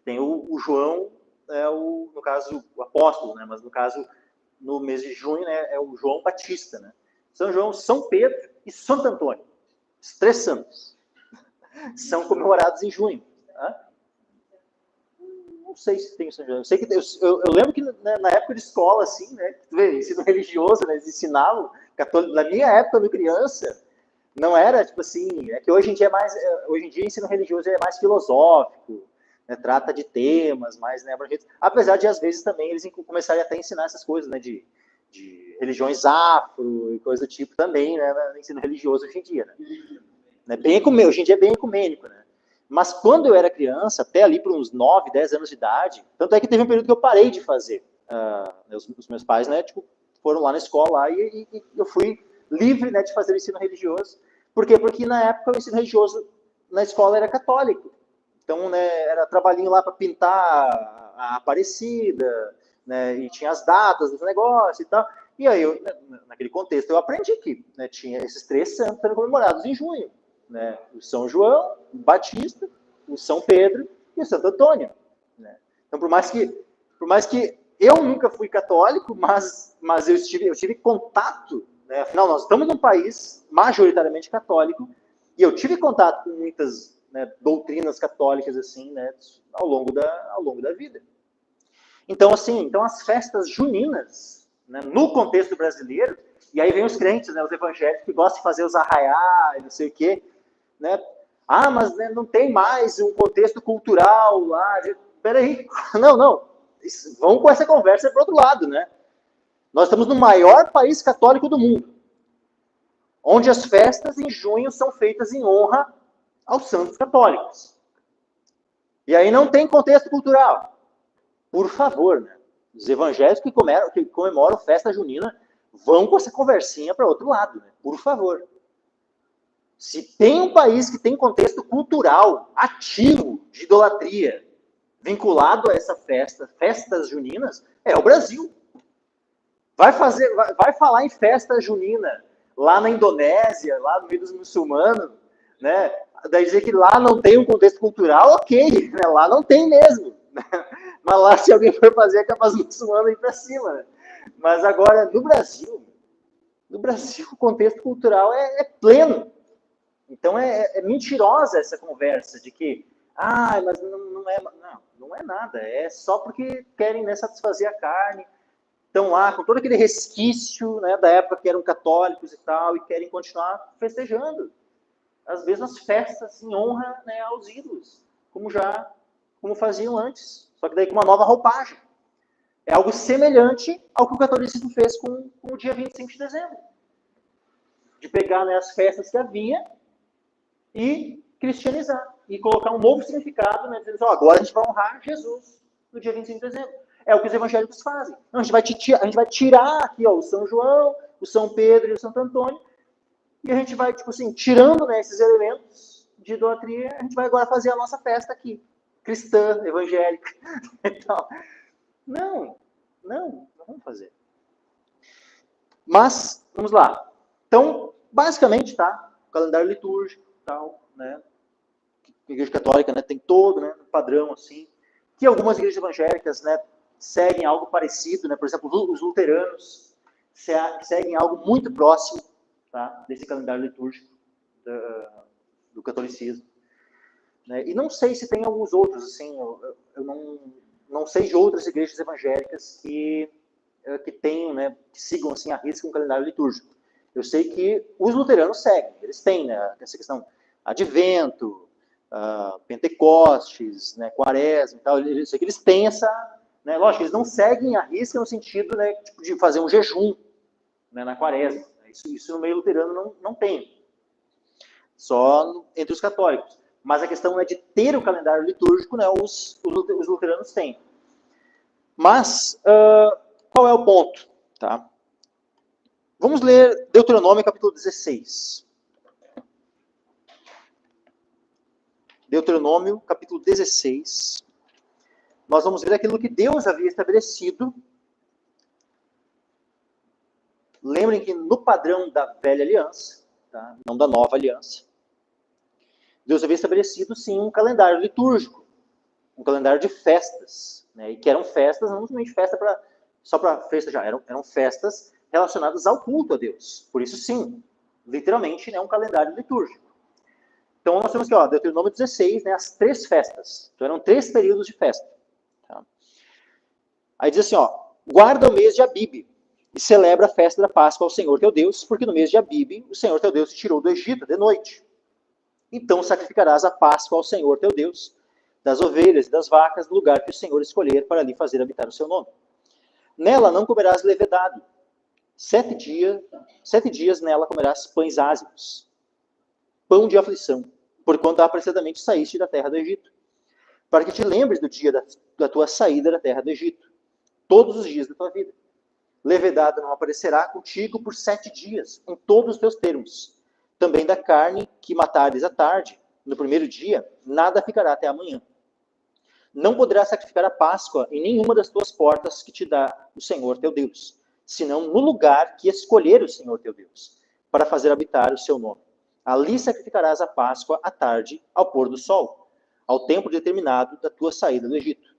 A: tem o João, no caso o apóstolo, né, mas no caso no mês de junho, né, é o João Batista, né, São João, São Pedro e Santo Antônio, os 3 santos são comemorados em junho. Tá? Não sei se tem São João. Eu sei que eu lembro que na época de escola, assim, né, ensino religioso, né, eles ensinavam, na minha época, de criança, não era tipo assim, é que hoje em dia ensino religioso é mais filosófico, né, trata de temas mais, né, abrangentes, apesar de às vezes também eles começarem até a ensinar essas coisas, né, de religiões afro e coisa do tipo também, né, no ensino religioso hoje em dia, né. Hoje em dia é bem ecumênico, né. Mas quando eu era criança, até ali por uns 9, 10 anos de idade, tanto é que teve um período que eu parei de fazer. Os meus pais, né, tipo, foram lá na escola lá, e eu fui livre, né, de fazer o ensino religioso. Por quê? Porque na época o ensino religioso na escola era católico. Então, né, era trabalhinho lá para pintar a Aparecida, né, e tinha as datas dos negócios e tal. E aí, naquele contexto, eu aprendi que, né, tinha esses 3 santos sendo comemorados em junho. Né, o São João, o Batista, o São Pedro e o Santo Antônio. Né? Então, por mais que eu nunca fui católico, mas eu tive contato, né? Afinal, nós estamos num país majoritariamente católico, e eu tive contato com muitas, né, doutrinas católicas assim, né, ao longo da vida. Então, assim, as festas juninas, né, no contexto brasileiro, e aí vem os crentes, né, os evangélicos que gostam de fazer os arraiais, não sei o quê, né? Mas, né, não tem mais um contexto cultural lá. Peraí, não. Vamos com essa conversa para o outro lado, né? Nós estamos no maior país católico do mundo, onde as festas em junho são feitas em honra aos santos católicos. E aí não tem contexto cultural. Por favor, né? Os evangélicos que comemoram festa junina vão com essa conversinha para o outro lado, né? Por favor. Se tem um país que tem contexto cultural ativo de idolatria vinculado a essa festas juninas, é o Brasil. Vai falar em festa junina lá na Indonésia, lá no meio dos muçulmanos, né? Daí dizer que lá não tem um contexto cultural, ok, né? Lá não tem mesmo. Mas lá, se alguém for fazer, é capaz dos muçulmanos ir para cima. Né? Mas agora, no Brasil, o contexto cultural é pleno. Então é mentirosa essa conversa de que, mas não é nada, é só porque querem, né, satisfazer a carne, estão lá com todo aquele resquício, né, da época que eram católicos e tal, e querem continuar festejando as mesmas festas em honra, né, aos ídolos, como faziam antes, só que daí com uma nova roupagem. É algo semelhante ao que o catolicismo fez com o dia 25 de dezembro. De pegar, né, as festas que havia e cristianizar, e colocar um novo significado, né, dizendo, agora a gente vai honrar Jesus no dia 25 de dezembro. É o que os evangélicos fazem. Não, a gente vai tirar aqui, ó, o São João, o São Pedro e o Santo Antônio, e a gente vai, tipo assim, tirando, né, esses elementos de idolatria, a gente vai agora fazer a nossa festa aqui, cristã, evangélica. Então, não vamos fazer. Mas, vamos lá. Então, basicamente, tá? O calendário litúrgico, tal, né? A Igreja Católica, né, tem todo, né, um padrão assim. Que algumas igrejas evangélicas, né, seguem algo parecido, né? Por exemplo, os luteranos seguem algo muito próximo, tá? Desse calendário litúrgico do catolicismo. Né? E não sei se tem alguns outros, assim, eu não sei de outras igrejas evangélicas que tenham, né, que sigam assim, a risca um calendário litúrgico. Eu sei que os luteranos seguem, eles têm, né, essa questão advento, Pentecostes, né, Quaresma e tal, eu sei que eles têm essa, né, lógico, eles não seguem a risca no sentido, né, tipo, de fazer um jejum, né, na Quaresma. Isso no meio luterano não tem, só entre os católicos. Mas a questão é de ter o calendário litúrgico, né, os luteranos têm. Mas, qual é o ponto? Tá? Vamos ler Deuteronômio capítulo 16. Deuteronômio capítulo 16. Nós vamos ver aquilo que Deus havia estabelecido. Lembrem que no padrão da velha aliança, tá? Não da nova aliança, Deus havia estabelecido, sim, um calendário litúrgico, um calendário de festas, né? E que eram festas, não somente festa só para festejar, eram festas relacionadas ao culto a Deus. Por isso, sim, literalmente, né, um calendário litúrgico. Então, nós temos aqui, ó, Deuteronômio 16, né, as 3 festas. Então, eram 3 períodos de festa. Tá? Aí diz assim, ó, guarda o mês de Abibe e celebra a festa da Páscoa ao Senhor teu Deus, porque no mês de Abibe o Senhor teu Deus te tirou do Egito de noite. Então sacrificarás a Páscoa ao Senhor teu Deus, das ovelhas e das vacas, no lugar que o Senhor escolher para ali fazer habitar o seu nome. Nela não comerás levedado. 7 dias nela comerás pães ázimos, pão de aflição, porquanto apressadamente saíste da terra do Egito, para que te lembres do dia da tua saída da terra do Egito, todos os dias da tua vida. Levedado não aparecerá contigo por 7 dias, em todos os teus termos. Também da carne que matares à tarde, no primeiro dia, nada ficará até amanhã. Não poderás sacrificar a Páscoa em nenhuma das tuas portas que te dá o Senhor teu Deus, senão no lugar que escolher o Senhor teu Deus, para fazer habitar o seu nome. Ali sacrificarás a Páscoa à tarde, ao pôr do sol, ao tempo determinado da tua saída do Egito.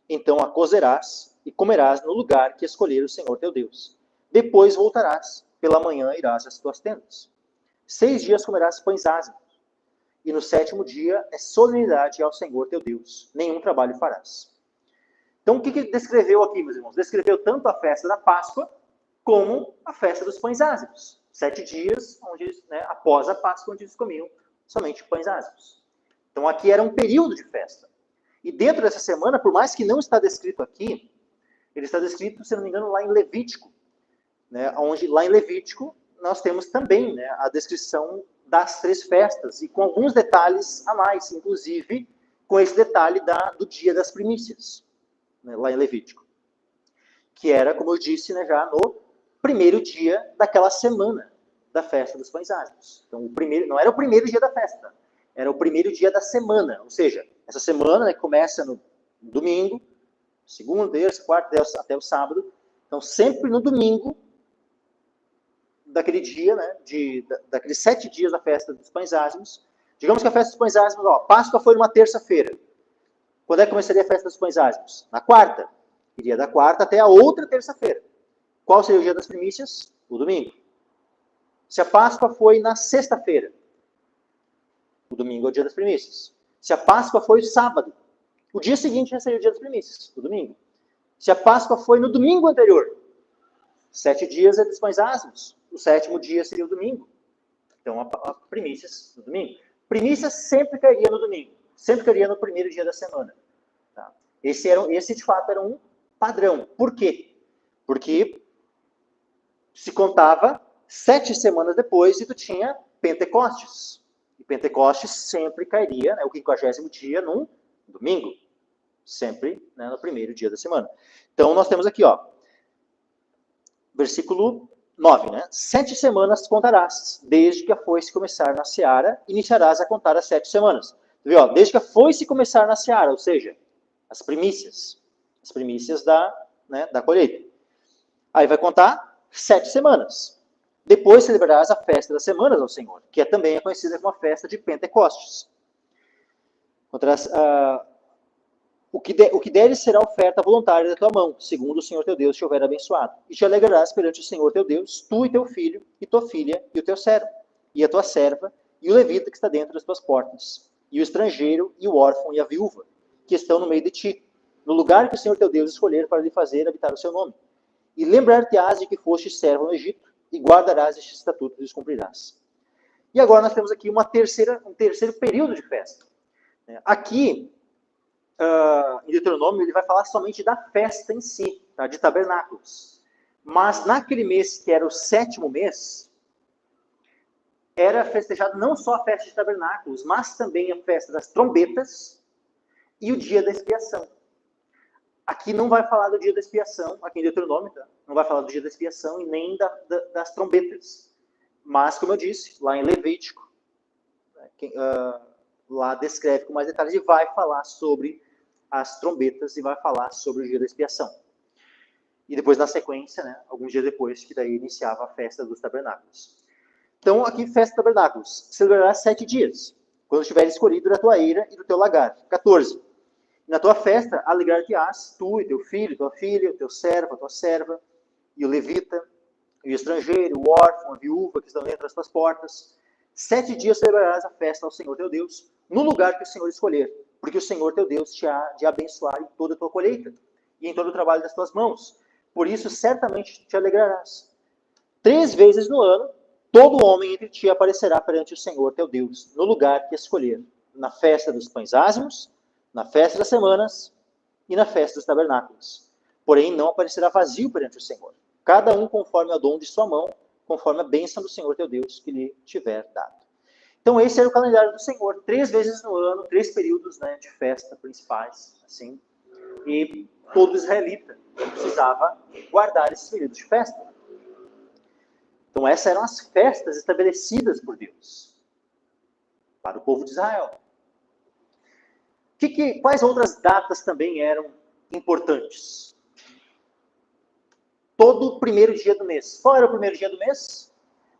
A: Então a cozerás e comerás no lugar que escolher o Senhor teu Deus. Depois voltarás, pela manhã irás às tuas tendas. 6 dias comerás pães ázimos, e no 7º dia é solenidade ao Senhor teu Deus. Nenhum trabalho farás. Então, o que descreveu aqui, meus irmãos? Descreveu tanto a festa da Páscoa, como a festa dos pães ázimos. 7 dias, onde, né, após a Páscoa, onde eles comiam somente pães ázimos. Então, aqui era um período de festa. E dentro dessa semana, por mais que não está descrito aqui, ele está descrito, se não me engano, lá em Levítico. Né, onde, lá em Levítico, nós temos também, né, a descrição das 3 festas, e com alguns detalhes a mais, inclusive com esse detalhe do dia das primícias, né, lá em Levítico. Que era, como eu disse, né, já no primeiro dia daquela semana da festa dos pães ázimos. Então, não era o primeiro dia da festa, era o primeiro dia da semana, ou seja, essa semana, né, que começa no domingo, segunda, terça, quarta, até o sábado. Então, sempre no domingo daquele dia, né, daqueles 7 dias da festa dos pães ázimos. Digamos que a festa dos pães ázimos, ó, Páscoa foi numa terça-feira. Quando é que começaria a festa dos pães ázimos? Na quarta. Iria da quarta até a outra terça-feira. Qual seria o dia das primícias? O domingo. Se a Páscoa foi na sexta-feira, o domingo é o dia das primícias. Se a Páscoa foi o sábado, o dia seguinte já seria o dia das primícias, o domingo. Se a Páscoa foi no domingo anterior, 7 dias é dos pães ázimos. O 7º dia seria o domingo. Então, a primícias no domingo. Primícias sempre cairia no domingo. Sempre cairia no primeiro dia da semana. Tá? Esse, de fato, era um padrão. Por quê? Porque se contava 7 semanas depois e tu tinha Pentecostes. E Pentecostes sempre cairia, né, o 50º dia, num domingo. Sempre, né, no primeiro dia da semana. Então, nós temos aqui, ó, versículo 9, né? 7 semanas contarás, desde que a foice começar na seara, iniciarás a contar as 7 semanas. Vê, ó, desde que a foice começar na seara, ou seja, as primícias da colheita. Aí vai contar 7 semanas. Depois celebrarás a festa das semanas ao Senhor, que também é conhecida como a festa de Pentecostes. O que deres será oferta voluntária da tua mão, segundo o Senhor teu Deus te houver abençoado. E te alegrarás perante o Senhor teu Deus, tu e teu filho, e tua filha, e o teu servo, e a tua serva, e o levita que está dentro das tuas portas, e o estrangeiro, e o órfão, e a viúva, que estão no meio de ti, no lugar que o Senhor teu Deus escolher para lhe fazer habitar o seu nome. E lembrar-te-ás de que foste servo no Egito, e guardarás este estatuto e os cumprirás. E agora nós temos aqui um terceiro período de festa. Aqui, em Deuteronômio, ele vai falar somente da festa em si, tá? De tabernáculos. Mas naquele mês, que era o 7º mês, era festejado não só a festa de tabernáculos, mas também a festa das trombetas e o dia da expiação. Aqui não vai falar do dia da expiação, aqui em Deuteronômio, tá? Não vai falar do dia da expiação e nem das trombetas. Mas, como eu disse, lá em Levítico, lá descreve com mais detalhes e vai falar sobre as trombetas e vai falar sobre o dia da expiação. E depois, na sequência, né, alguns dias depois, que daí iniciava a festa dos tabernáculos. Então, aqui, festa dos tabernáculos, celebrará 7 dias, quando estiver escolhido da tua eira e do teu lagar. 14. Na tua festa, alegrar-te-ás, tu e teu filho, tua filha, o teu servo, a tua serva, e o levita, e o estrangeiro, o órfão, a viúva, que estão dentro das tuas portas. 7 dias celebrarás a festa ao Senhor teu Deus, no lugar que o Senhor escolher, porque o Senhor teu Deus te há de abençoar em toda a tua colheita, e em todo o trabalho das tuas mãos. Por isso, certamente te alegrarás. 3 vezes no ano, todo homem entre ti aparecerá perante o Senhor teu Deus, no lugar que escolher, na festa dos pães ázimos, na festa das semanas e na festa dos tabernáculos. Porém, não aparecerá vazio perante o Senhor, cada um conforme ao dom de sua mão, conforme a bênção do Senhor teu Deus que lhe tiver dado. Então, esse era o calendário do Senhor. 3 vezes no ano, 3 períodos, né, de festa principais, assim. E todo israelita precisava guardar esses períodos de festa. Então, essas eram as festas estabelecidas por Deus para o povo de Israel. Quais outras datas também eram importantes? Todo primeiro dia do mês. Qual era o primeiro dia do mês?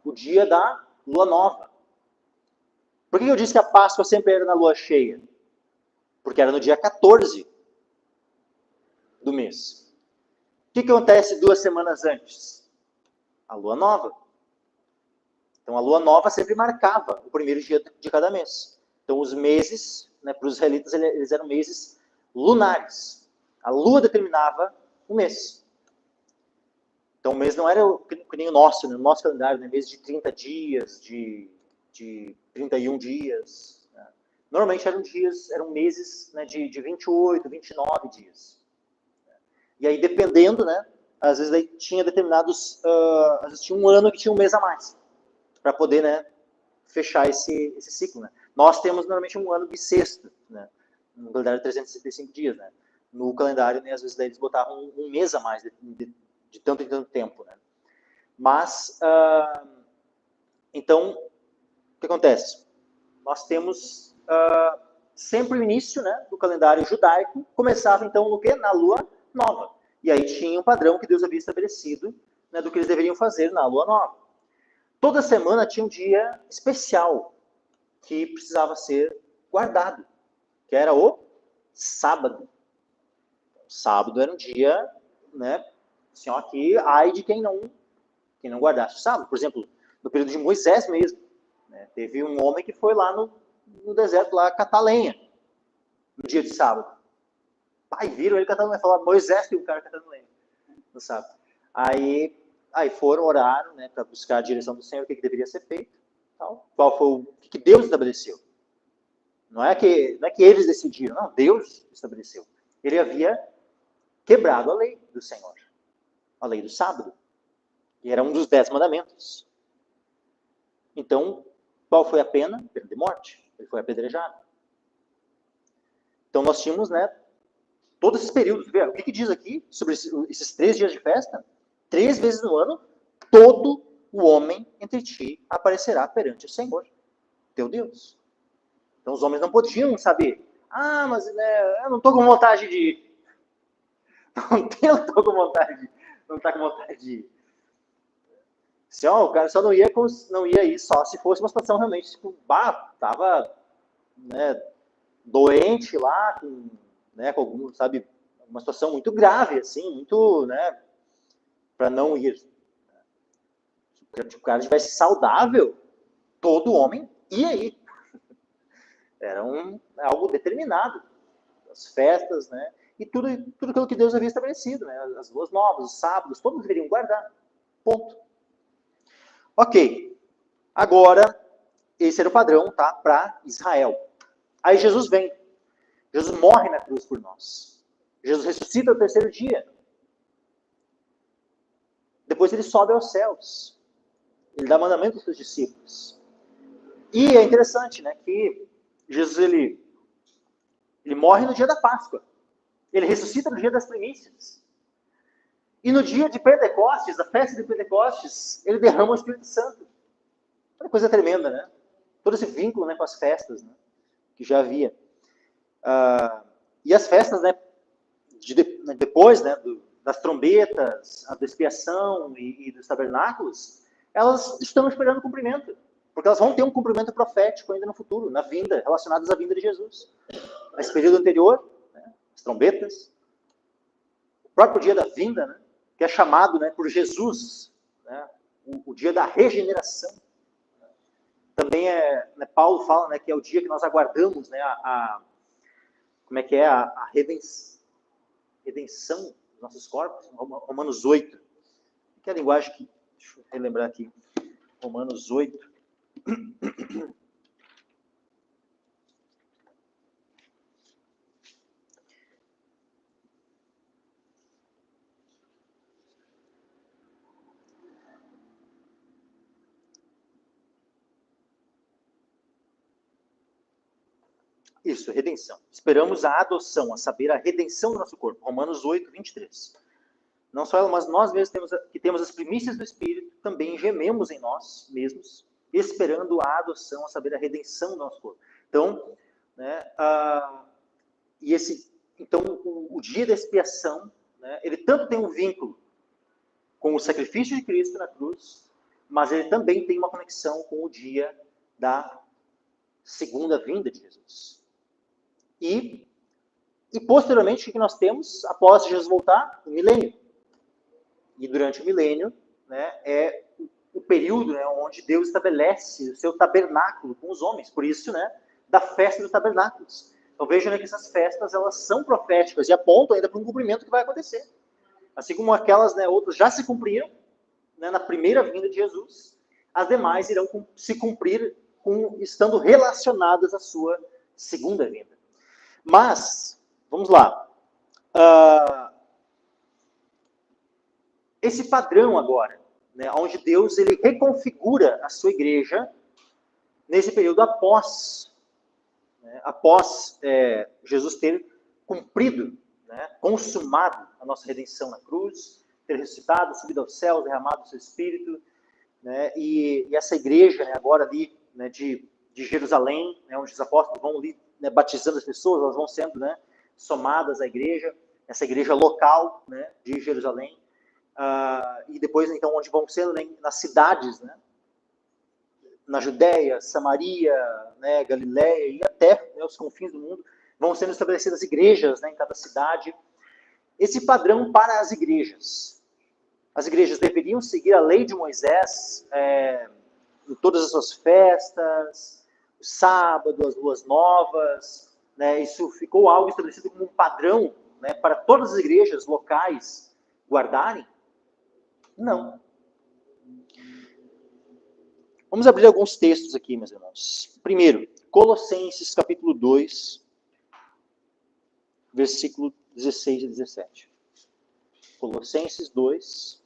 A: O dia da lua nova. Por que eu disse que a Páscoa sempre era na lua cheia? Porque era no dia 14 do mês. O que acontece 2 semanas antes? A lua nova. Então a lua nova sempre marcava o primeiro dia de cada mês. Então os meses, né, para os israelitas, eles eram meses lunares. A lua determinava o mês. Então o mês não era que nem o nosso, né? O nosso calendário, né? Mês de 30 dias, de 31 dias. Né? Normalmente eram meses, né, de 28, 29 dias. E aí, dependendo, né, às vezes aí tinha determinados, às vezes tinha um ano que tinha um mês a mais, para poder, né, fechar esse ciclo. Né? Nós temos normalmente um ano bissexto, né, no calendário de 365 dias. Né? No calendário, né, às vezes daí eles botavam um mês a mais, de tanto em tanto tempo. Né? Mas, então, o que acontece? Nós temos sempre o início, né, do calendário judaico, começava então no quê? Na lua nova. E aí tinha um padrão que Deus havia estabelecido, né, do que eles deveriam fazer na lua nova. Toda semana tinha um dia especial que precisava ser guardado, que era o sábado. O sábado era um dia, né, assim, ó, que ai de quem não guardasse o sábado. Por exemplo, no período de Moisés mesmo, né, teve um homem que foi lá no deserto lá catar lenha no dia de sábado. Pai, viram ele catando lenha, falaram, Moisés tem um cara catando lenha no sábado. Aí foram, oraram, né, para buscar a direção do Senhor, o que deveria ser feito. Tal. Qual foi o que Deus estabeleceu? Não é que eles decidiram, não, Deus estabeleceu. Ele havia quebrado a lei do Senhor, a lei do sábado. E era um dos 10 mandamentos. Então, qual foi a pena? Pena de morte. Ele foi apedrejado. Então, nós tínhamos, né, todos esses períodos. O que diz aqui sobre esses 3 dias de festa? 3 vezes no ano, todo o homem entre ti aparecerá perante o Senhor, teu Deus. Então os homens não podiam saber. Ah, mas né, eu não estou com vontade de ir. Não estou com vontade, não está com vontade de ir. Assim, ó, o cara só não ia ir só se fosse uma situação realmente, tipo, tava, né, doente lá, com algum, sabe, uma situação muito grave, assim, muito, né, para não ir. Se o cara estivesse saudável, todo homem ia ir. Era algo determinado. As festas, né, e tudo aquilo que Deus havia estabelecido, né, as luas novas, os sábados, todos deveriam guardar. Ponto. Ok. Agora, esse era o padrão, tá, para Israel. Aí Jesus vem. Jesus morre na cruz por nós. Jesus ressuscita no terceiro dia. Depois ele sobe aos céus. Ele dá mandamento aos seus discípulos. E é interessante, né, que Jesus ele morre no dia da Páscoa. Ele ressuscita no dia das primícias. E no dia de Pentecostes, a festa de Pentecostes, ele derrama o Espírito Santo. Uma coisa tremenda, né? Todo esse vínculo, né, com as festas, né, que já havia. E as festas, né, depois, né, das trombetas, a da expiação e dos tabernáculos, elas estão esperando cumprimento. Porque elas vão ter um cumprimento profético ainda no futuro, na vinda, relacionadas à vinda de Jesus. Nesse período anterior, né, as trombetas, o próprio dia da vinda, né, que é chamado, né, por Jesus, né, o dia da regeneração. Também né, Paulo fala, né, que é o dia que nós aguardamos, né, como é que é a redenção dos nossos corpos, Romanos 8. Que é a linguagem que, deixa eu relembrar aqui, Romanos 8. Isso, redenção. Esperamos a adoção, a saber, a redenção do nosso corpo. Romanos 8, 23. Não só ela, mas nós mesmos que temos as primícias do Espírito, também gememos em nós mesmos, esperando a adoção, a saber, a redenção do nosso corpo. Então, né, então o dia da expiação, né, ele tanto tem um vínculo com o sacrifício de Cristo na cruz, mas ele também tem uma conexão com o dia da segunda vinda de Jesus. E posteriormente, o que nós temos, após Jesus voltar? O milênio. E durante o milênio, né, é o período, né, onde Deus estabelece o seu tabernáculo com os homens. Por isso, né, da festa dos tabernáculos. Então vejam, né, que essas festas elas são proféticas e apontam ainda para um cumprimento que vai acontecer. Assim como aquelas, né, outras já se cumpriram, né, na primeira vinda de Jesus, as demais irão se cumprir estando relacionadas à sua segunda vinda. Mas, vamos lá. Esse padrão agora, né, onde Deus ele reconfigura a sua igreja nesse período após Jesus ter cumprido, né, consumado a nossa redenção na cruz, ter ressuscitado, subido aos céus, derramado o seu Espírito, né, e essa igreja, né, agora ali, né, de Jerusalém, né, onde os apóstolos vão ali, né, batizando as pessoas, elas vão sendo, né, somadas à igreja, essa igreja local, né, de Jerusalém, e depois, então, onde vão sendo, né, nas cidades, né, na Judéia, Samaria, né, Galiléia e até, né, os confins do mundo, vão sendo estabelecidas igrejas, né, em cada cidade. Esse padrão para as igrejas. As igrejas deveriam seguir a lei de Moisés em todas as suas festas, o sábado, as luas novas. Né, isso ficou algo estabelecido como um padrão, né, para todas as igrejas locais guardarem? Não. Vamos abrir alguns textos aqui, meus irmãos. Primeiro, Colossenses capítulo 2, versículo 16 e 17. Colossenses 2.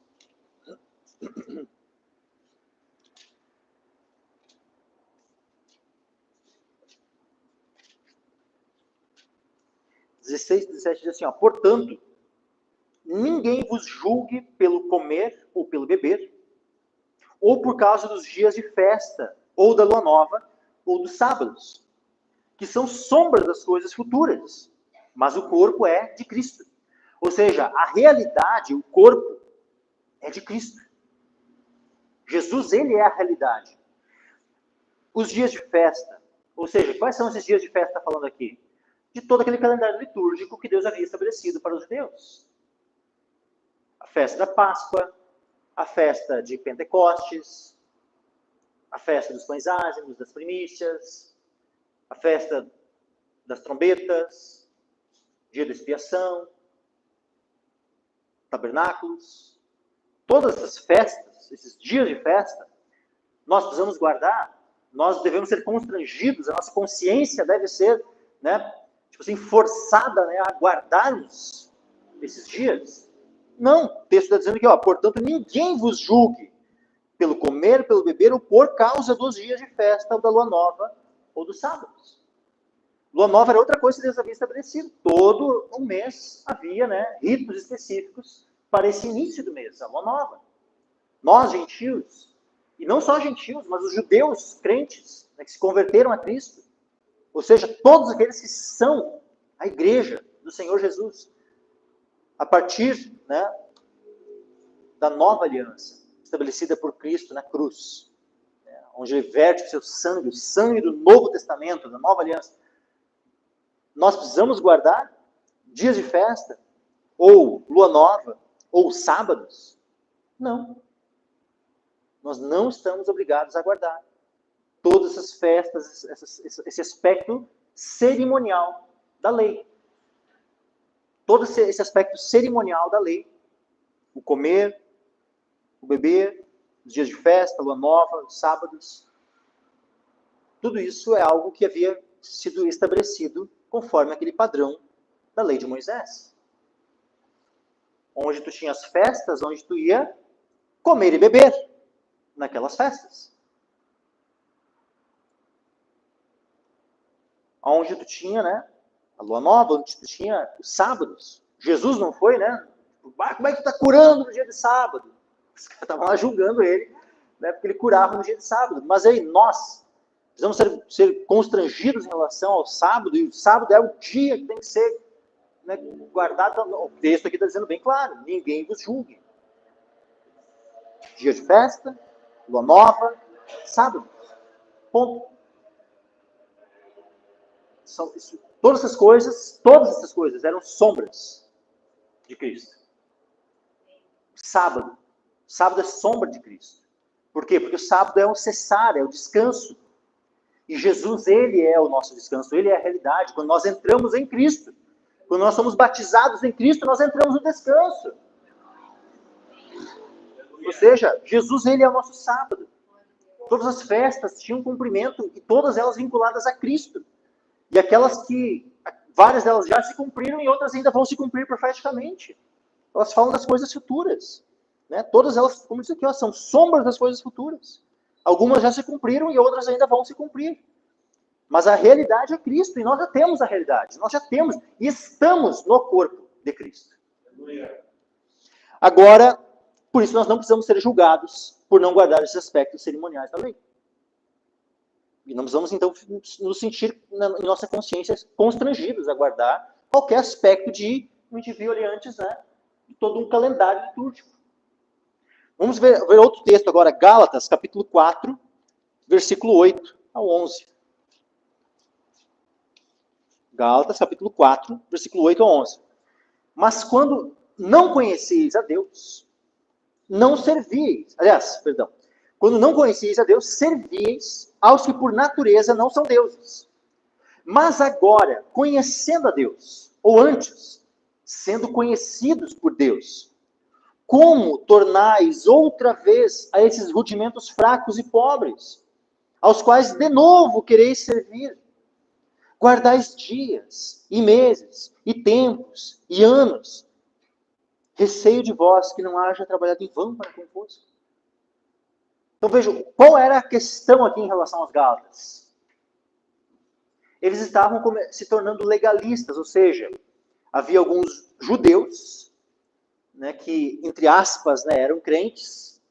A: 16 e 17 diz assim, ó, portanto, ninguém vos julgue pelo comer ou pelo beber, ou por causa dos dias de festa, ou da lua nova, ou dos sábados, que são sombras das coisas futuras, mas o corpo é de Cristo. Ou seja, a realidade, o corpo, é de Cristo. Jesus, ele é a realidade. Os dias de festa, ou seja, quais são esses dias de festa que está falando aqui? De todo aquele calendário litúrgico que Deus havia estabelecido para os judeus. A festa da Páscoa, a festa de Pentecostes, a festa dos pães ázimos, das primícias, a festa das trombetas, dia da expiação, tabernáculos. Todas essas festas, esses dias de festa, nós precisamos guardar, nós devemos ser constrangidos, a nossa consciência deve ser, forçada, a guardarmos esses dias. Não, o texto está dizendo aqui, portanto, ninguém vos julgue pelo comer, pelo beber, ou por causa dos dias de festa, ou da lua nova, ou dos sábados. Lua nova era outra coisa que Deus havia estabelecido. Todo um mês havia, ritos específicos para esse início do mês, a lua nova. Nós, gentios, e não só gentios, mas os judeus crentes, que se converteram a Cristo, ou seja, todos aqueles que são a igreja do Senhor Jesus, a partir da nova aliança, estabelecida por Cristo na cruz, onde ele verte o seu sangue, o sangue do Novo Testamento, da nova aliança. Nós precisamos guardar dias de festa, ou lua nova, ou sábados? Não. Nós não estamos obrigados a guardar todas essas festas, esse aspecto cerimonial da lei. Todo esse aspecto cerimonial da lei. O comer, o beber, os dias de festa, lua nova, os sábados. Tudo isso é algo que havia sido estabelecido conforme aquele padrão da lei de Moisés. Onde tu tinha as festas, onde tu ia comer e beber naquelas festas. Onde tu tinha, a lua nova, onde tu tinha os sábados. Jesus não foi, como é que tu está curando no dia de sábado? Os caras estavam lá julgando ele, porque ele curava no dia de sábado. Mas aí nós precisamos ser constrangidos em relação ao sábado, e o sábado é o dia que tem que ser guardado. O texto aqui está dizendo bem claro, ninguém vos julgue. Dia de festa, lua nova, sábado. Ponto. Todas essas coisas eram sombras de Cristo. Sábado é sombra de Cristo. Por quê? Porque o sábado é o cessar, é o descanso. E Jesus, ele é o nosso descanso, ele é a realidade. Quando nós entramos em Cristo, quando nós somos batizados em Cristo, nós entramos no descanso. Ou seja, Jesus, ele é o nosso sábado. Todas as festas tinham cumprimento e todas elas vinculadas a Cristo. E aquelas que, várias delas já se cumpriram e outras ainda vão se cumprir profeticamente. Elas falam das coisas futuras. Todas elas, como diz aqui, são sombras das coisas futuras. Algumas já se cumpriram e outras ainda vão se cumprir. Mas a realidade é Cristo, e nós já temos a realidade. Nós já temos, e estamos no corpo de Cristo. Agora, por isso nós não precisamos ser julgados por não guardar esses aspectos cerimoniais da lei. E não precisamos, então, nos sentir, em nossa consciência, constrangidos a guardar qualquer aspecto de um indivíduo ali antes, de todo um calendário litúrgico. Vamos ver outro texto agora, Gálatas, capítulo 4, versículo 8 ao 11. Gálatas, capítulo 4, versículo 8 ao 11. Mas quando não conheceis a Deus, não servíeis. Quando não conheceis a Deus, servíeis aos que por natureza não são deuses. Mas agora, conhecendo a Deus, ou antes, sendo conhecidos por Deus, como tornais outra vez a esses rudimentos fracos e pobres, aos quais de novo quereis servir? Guardais dias, e meses, e tempos, e anos. Receio de vós que não haja trabalhado em vão para convosco. Então vejam, qual era a questão aqui em relação aos Gálatas? Eles estavam se tornando legalistas, ou seja, havia alguns judeus, que, entre aspas, eram crentes,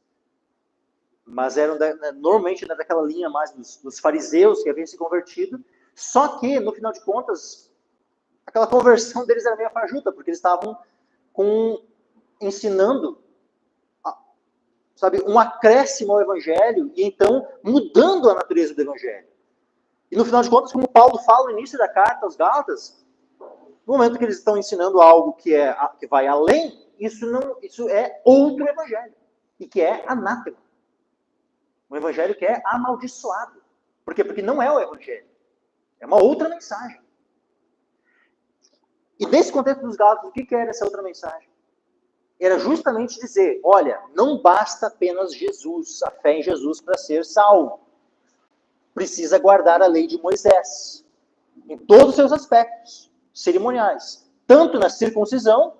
A: mas eram normalmente daquela linha mais dos fariseus que haviam se convertido, só que, no final de contas, aquela conversão deles era meio fajuta, porque eles estavam ensinando, sabe, um acréscimo ao evangelho, e então mudando a natureza do evangelho. E no final de contas, como Paulo fala no início da carta aos Gálatas, no momento que eles estão ensinando algo que vai além, isso é outro evangelho, e que é anátema. Um evangelho que é amaldiçoado. Por quê? Porque não é o evangelho. É uma outra mensagem. E nesse contexto dos Gálatas, o que era essa outra mensagem? Era justamente dizer, olha, não basta apenas Jesus, a fé em Jesus para ser salvo. Precisa guardar a lei de Moisés, em todos os seus aspectos cerimoniais. Tanto na circuncisão,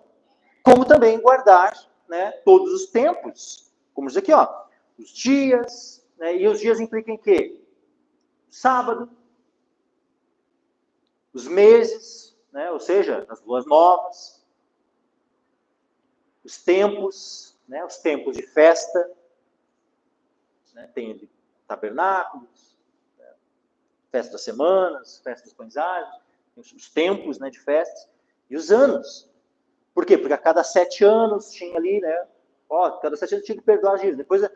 A: como também guardar, né, todos os tempos. Como diz aqui, ó, os dias, né, e os dias implicam em quê? Sábado, os meses, né, ou seja, as luas novas, os tempos, né, os tempos de festa, né, tem tabernáculos, né, festa das semanas, festa dos pães ázimos, os tempos, né, de festas, e os anos. Por quê? Porque a cada 7 anos tinha ali, né, cada 7 anos tinha que perdoar as dívidas. Depois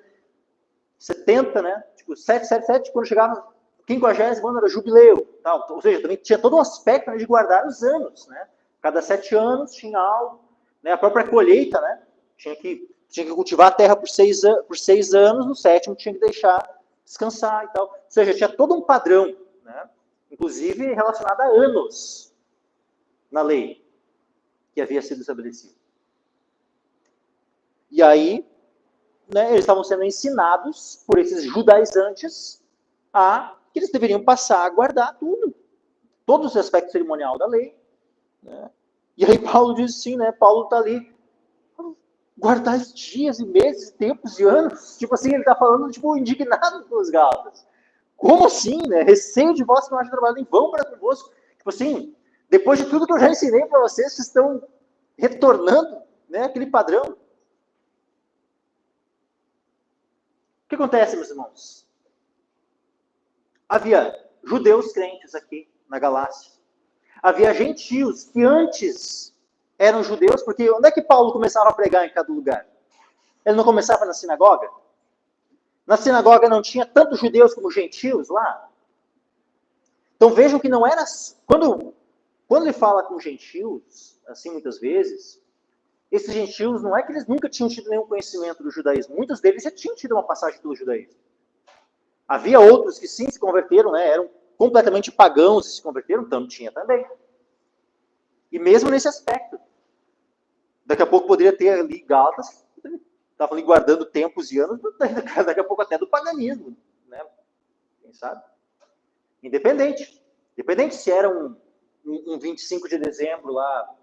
A: 70, né, tipo, 7, quando chegava 50º ano era jubileu, tal. Ou seja, também tinha todo um aspecto, né, de guardar os anos, né? Cada 7 anos tinha algo, né? A própria colheita, né? Tinha que cultivar a terra por 6 anos, no 7º tinha que deixar descansar e tal. Ou seja, tinha todo um padrão, né? Inclusive relacionado a anos na lei que havia sido estabelecido. E aí, né, eles estavam sendo ensinados por esses judaizantes que eles deveriam passar a guardar tudo, todos os aspectos cerimonial da lei. Né? E aí Paulo diz assim, né? Paulo está ali, guardar dias e meses, tempos e anos. Tipo assim, ele está falando, tipo, indignado com os Gálatas. Como assim, né? Receio de vós que não haja trabalhado em vão para convosco. Tipo assim, depois de tudo que eu já ensinei para vocês, vocês estão retornando, né, aquele padrão. O que acontece, meus irmãos? Havia judeus crentes aqui na Galácia. Havia gentios que antes eram judeus, porque onde é que Paulo começava a pregar em cada lugar? Ele não começava na sinagoga? Na sinagoga não tinha tanto judeus como gentios lá? Então vejam que não era... Quando ele fala com gentios, assim muitas vezes, esses gentios não é que eles nunca tinham tido nenhum conhecimento do judaísmo. Muitos deles já tinham tido uma passagem pelo judaísmo. Havia outros que sim se converteram, né? Eram completamente pagãos e se converteram, então tinha também. E mesmo nesse aspecto. Daqui a pouco poderia ter ali Gálatas, estavam ali guardando tempos e anos, daqui a pouco até do paganismo, né? Quem sabe? Independente se era um 25 de dezembro lá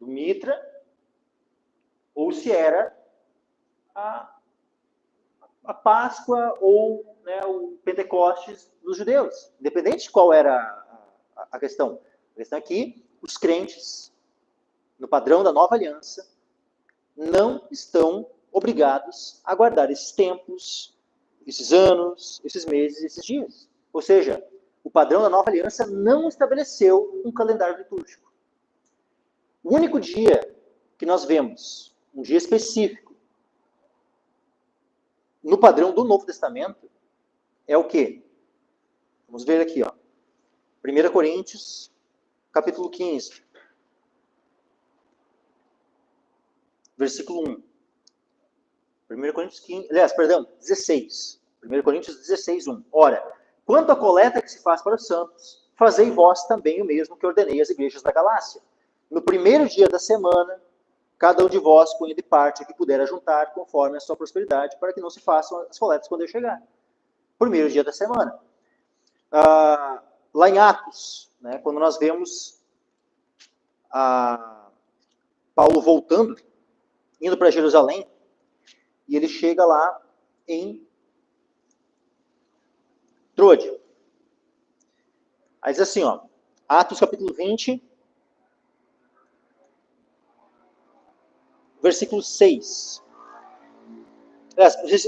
A: do Mitra, ou se era a Páscoa ou, né, o Pentecostes dos judeus. Independente de qual era a questão. A questão é que os crentes, no padrão da nova aliança, não estão obrigados a guardar esses tempos, esses anos, esses meses, esses dias. Ou seja, o padrão da nova aliança não estabeleceu um calendário litúrgico. O único dia que nós vemos, um dia específico, no padrão do Novo Testamento, é o quê? Vamos ver aqui, ó. 1 Coríntios, capítulo 15. Versículo 1. 1 Coríntios 15, aliás, perdão, 16. 1 Coríntios 16, 1. Ora, quanto à coleta que se faz para os santos, fazei vós também o mesmo que ordenei às igrejas da Galácia. No primeiro dia da semana, cada um de vós ponha de parte o que puder ajuntar, conforme a sua prosperidade, para que não se façam as coletas quando eu chegar. Primeiro dia da semana. Lá em Atos, né, quando nós vemos Paulo voltando, indo para Jerusalém, e ele chega lá em Troade. Aí diz assim, ó, Atos capítulo 20, versículo 6.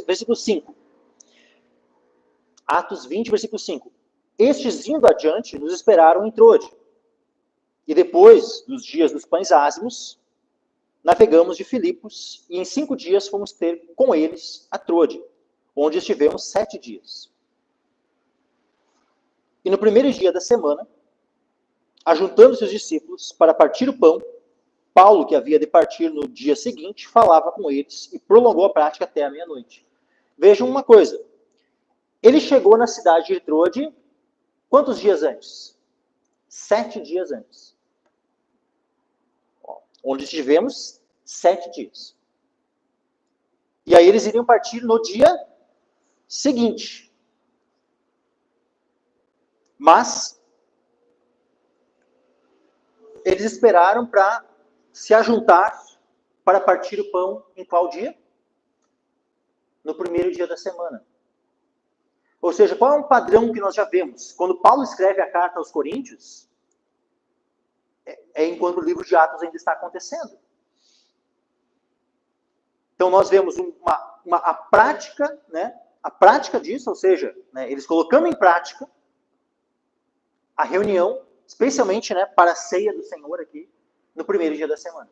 A: Versículo 5. Atos 20, versículo 5. Estes, indo adiante, nos esperaram em Troade. E depois dos dias dos pães ázimos, navegamos de Filipos, e em 5 dias fomos ter com eles a Troade, onde estivemos 7 dias. E no primeiro dia da semana, ajuntando-se os discípulos para partir o pão, Paulo, que havia de partir no dia seguinte, falava com eles e prolongou a prática até a meia-noite. Vejam uma coisa. Ele chegou na cidade de Troade quantos dias antes? 7 dias antes. Onde estivemos 7 dias. E aí eles iriam partir no dia seguinte. Mas eles esperaram para se ajuntar para partir o pão em qual dia? No primeiro dia da semana. Ou seja, qual é um padrão que nós já vemos? Quando Paulo escreve a carta aos Coríntios, é enquanto o livro de Atos ainda está acontecendo. Então nós vemos a prática, né? A prática disso, ou seja, né, eles colocando em prática a reunião, especialmente, né, para a ceia do Senhor aqui, no primeiro dia da semana.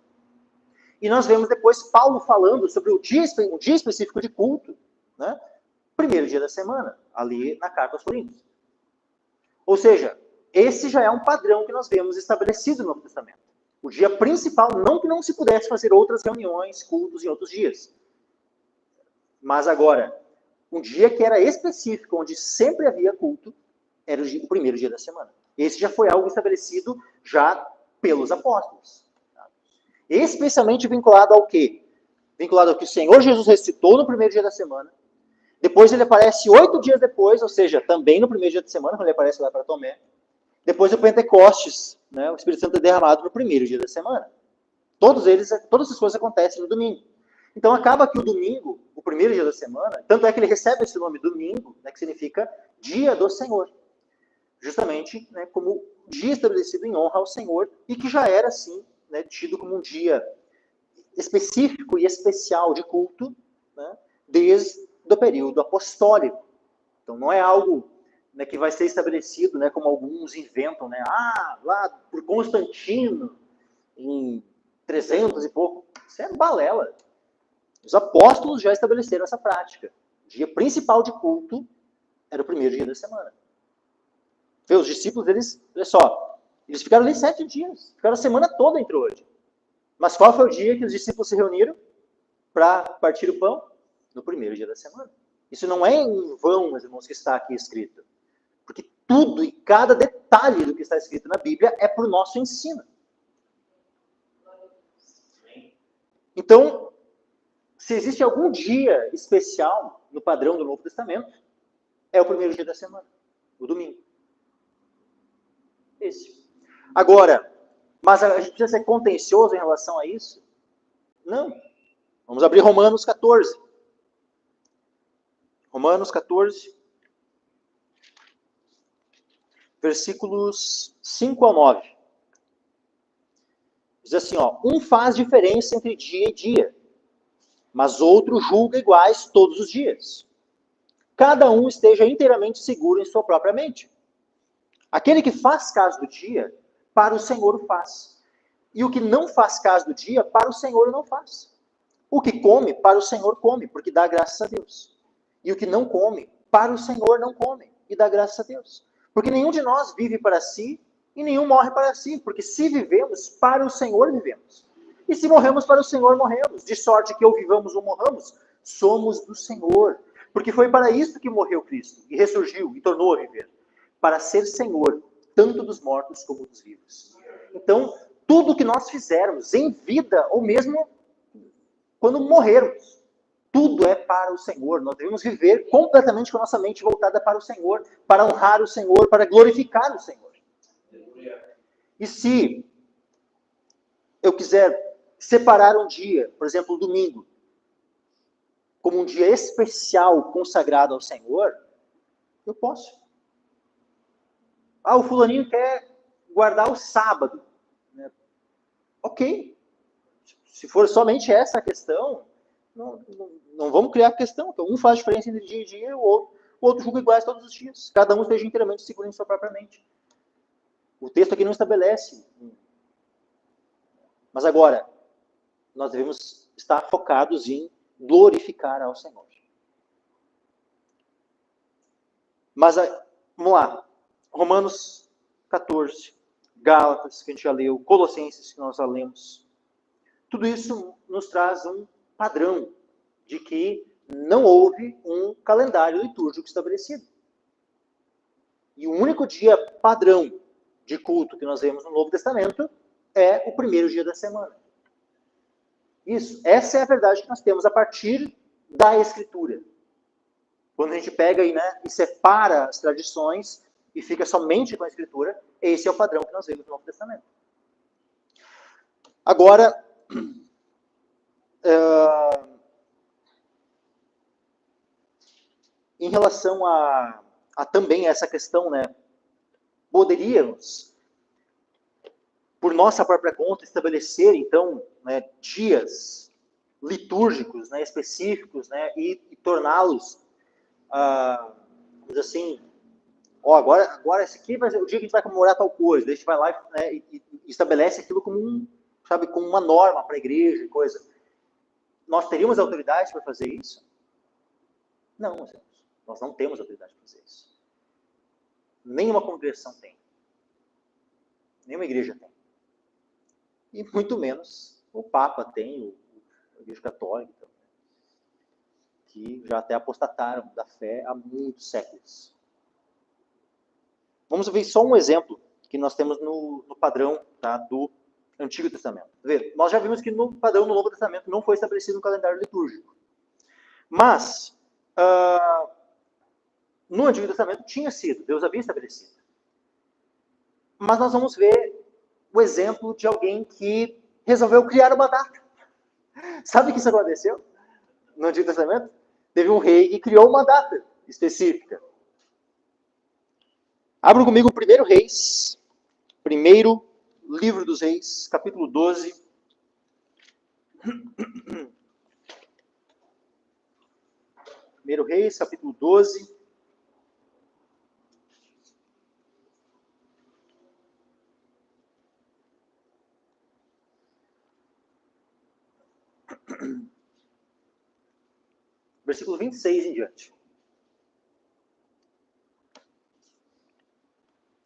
A: E nós vemos depois Paulo falando sobre um dia específico de culto, né, primeiro dia da semana, ali na carta aos Coríntios. Ou seja, esse já é um padrão que nós vemos estabelecido no Novo Testamento. O dia principal, não que não se pudesse fazer outras reuniões, cultos em outros dias. Mas agora, um dia que era específico, onde sempre havia culto, era o primeiro dia da semana. Esse já foi algo estabelecido já pelos apóstolos. Especialmente vinculado ao quê? Vinculado ao que o Senhor Jesus ressuscitou no primeiro dia da semana. Depois ele aparece 8 dias depois, ou seja, também no primeiro dia da semana, quando ele aparece lá para Tomé. Depois do Pentecostes, né, o Espírito Santo é derramado no primeiro dia da semana. Todas essas coisas acontecem no domingo. Então acaba que o domingo, o primeiro dia da semana, tanto é que ele recebe esse nome domingo, né, que significa dia do Senhor. Justamente, né, como dia estabelecido em honra ao Senhor e que já era, assim, né, tido como um dia específico e especial de culto, né, desde o período apostólico. Então não é algo, né, que vai ser estabelecido, né, como alguns inventam, né, lá por Constantino, em 300 e pouco. Isso é balela. Os apóstolos já estabeleceram essa prática. O dia principal de culto era o primeiro dia da semana. Os discípulos, eles, olha só, eles ficaram ali 7 dias. Ficaram a semana toda entre hoje. Mas qual foi o dia que os discípulos se reuniram para partir o pão? No primeiro dia da semana. Isso não é em vão, meus irmãos, que está aqui escrito. Porque tudo e cada detalhe do que está escrito na Bíblia é para o nosso ensino. Então, se existe algum dia especial no padrão do Novo Testamento, é o primeiro dia da semana, o domingo. Esse. Agora, mas a gente precisa ser contencioso em relação a isso? Não. Vamos abrir Romanos 14. Romanos 14, versículos 5 ao 9. Diz assim, ó, um faz diferença entre dia e dia, mas outro julga iguais todos os dias. Cada um esteja inteiramente seguro em sua própria mente. Aquele que faz caso do dia, para o Senhor o faz. E o que não faz caso do dia, para o Senhor o não faz. O que come, para o Senhor come, porque dá graças a Deus. E o que não come, para o Senhor não come, e dá graças a Deus. Porque nenhum de nós vive para si, e nenhum morre para si. Porque se vivemos, para o Senhor vivemos. E se morremos, para o Senhor morremos. De sorte que ou vivamos ou morramos, somos do Senhor. Porque foi para isso que morreu Cristo, e ressurgiu, e tornou a viver. Para ser Senhor, tanto dos mortos como dos vivos. Então, tudo que nós fizermos em vida, ou mesmo quando morrermos, tudo é para o Senhor. Nós devemos viver completamente com a nossa mente voltada para o Senhor, para honrar o Senhor, para glorificar o Senhor. E se eu quiser separar um dia, por exemplo, o domingo, como um dia especial consagrado ao Senhor, eu posso. O fulaninho quer guardar o sábado. Né? Ok. Se for somente essa a questão, não vamos criar questão. Então, um faz diferença entre dia e dia, o o outro julga iguais todos os dias. Cada um esteja inteiramente seguro em sua própria mente. O texto aqui não estabelece. Mas agora, nós devemos estar focados em glorificar ao Senhor. Mas, vamos lá. Romanos 14, Gálatas, que a gente já leu, Colossenses, que nós já lemos. Tudo isso nos traz um padrão de que não houve um calendário litúrgico estabelecido. E o único dia padrão de culto que nós vemos no Novo Testamento é o primeiro dia da semana. Isso, essa é a verdade que nós temos a partir da Escritura. Quando a gente pega aí, né, e separa as tradições e fica somente com a Escritura, esse é o padrão que nós vemos no Novo Testamento. Agora, em relação a também essa questão, né, poderíamos, por nossa própria conta, estabelecer, então, né, dias litúrgicos, né, específicos, né, e torná-los, assim, agora esse aqui vai ser o dia que a gente vai comemorar tal coisa, daí a gente vai lá, né, e estabelece aquilo como como uma norma para a igreja e coisa. Nós teríamos autoridade para fazer isso? Não, nós não temos autoridade para fazer isso. Nenhuma congregação tem. Nenhuma igreja tem. E muito menos o Papa tem, a Igreja Católica, que já até apostataram da fé há muitos séculos. Vamos ver só um exemplo que nós temos no padrão, tá, do Antigo Testamento. Nós já vimos que no padrão do Novo Testamento não foi estabelecido um calendário litúrgico. Mas, no Antigo Testamento tinha sido, Deus havia estabelecido. Mas nós vamos ver o exemplo de alguém que resolveu criar uma data. Sabe o que isso aconteceu no Antigo Testamento? Teve um rei que criou uma data específica. Abra comigo o 1 Reis, primeiro livro dos Reis, capítulo 12. 1 Reis, capítulo 12. Versículo 26 em diante.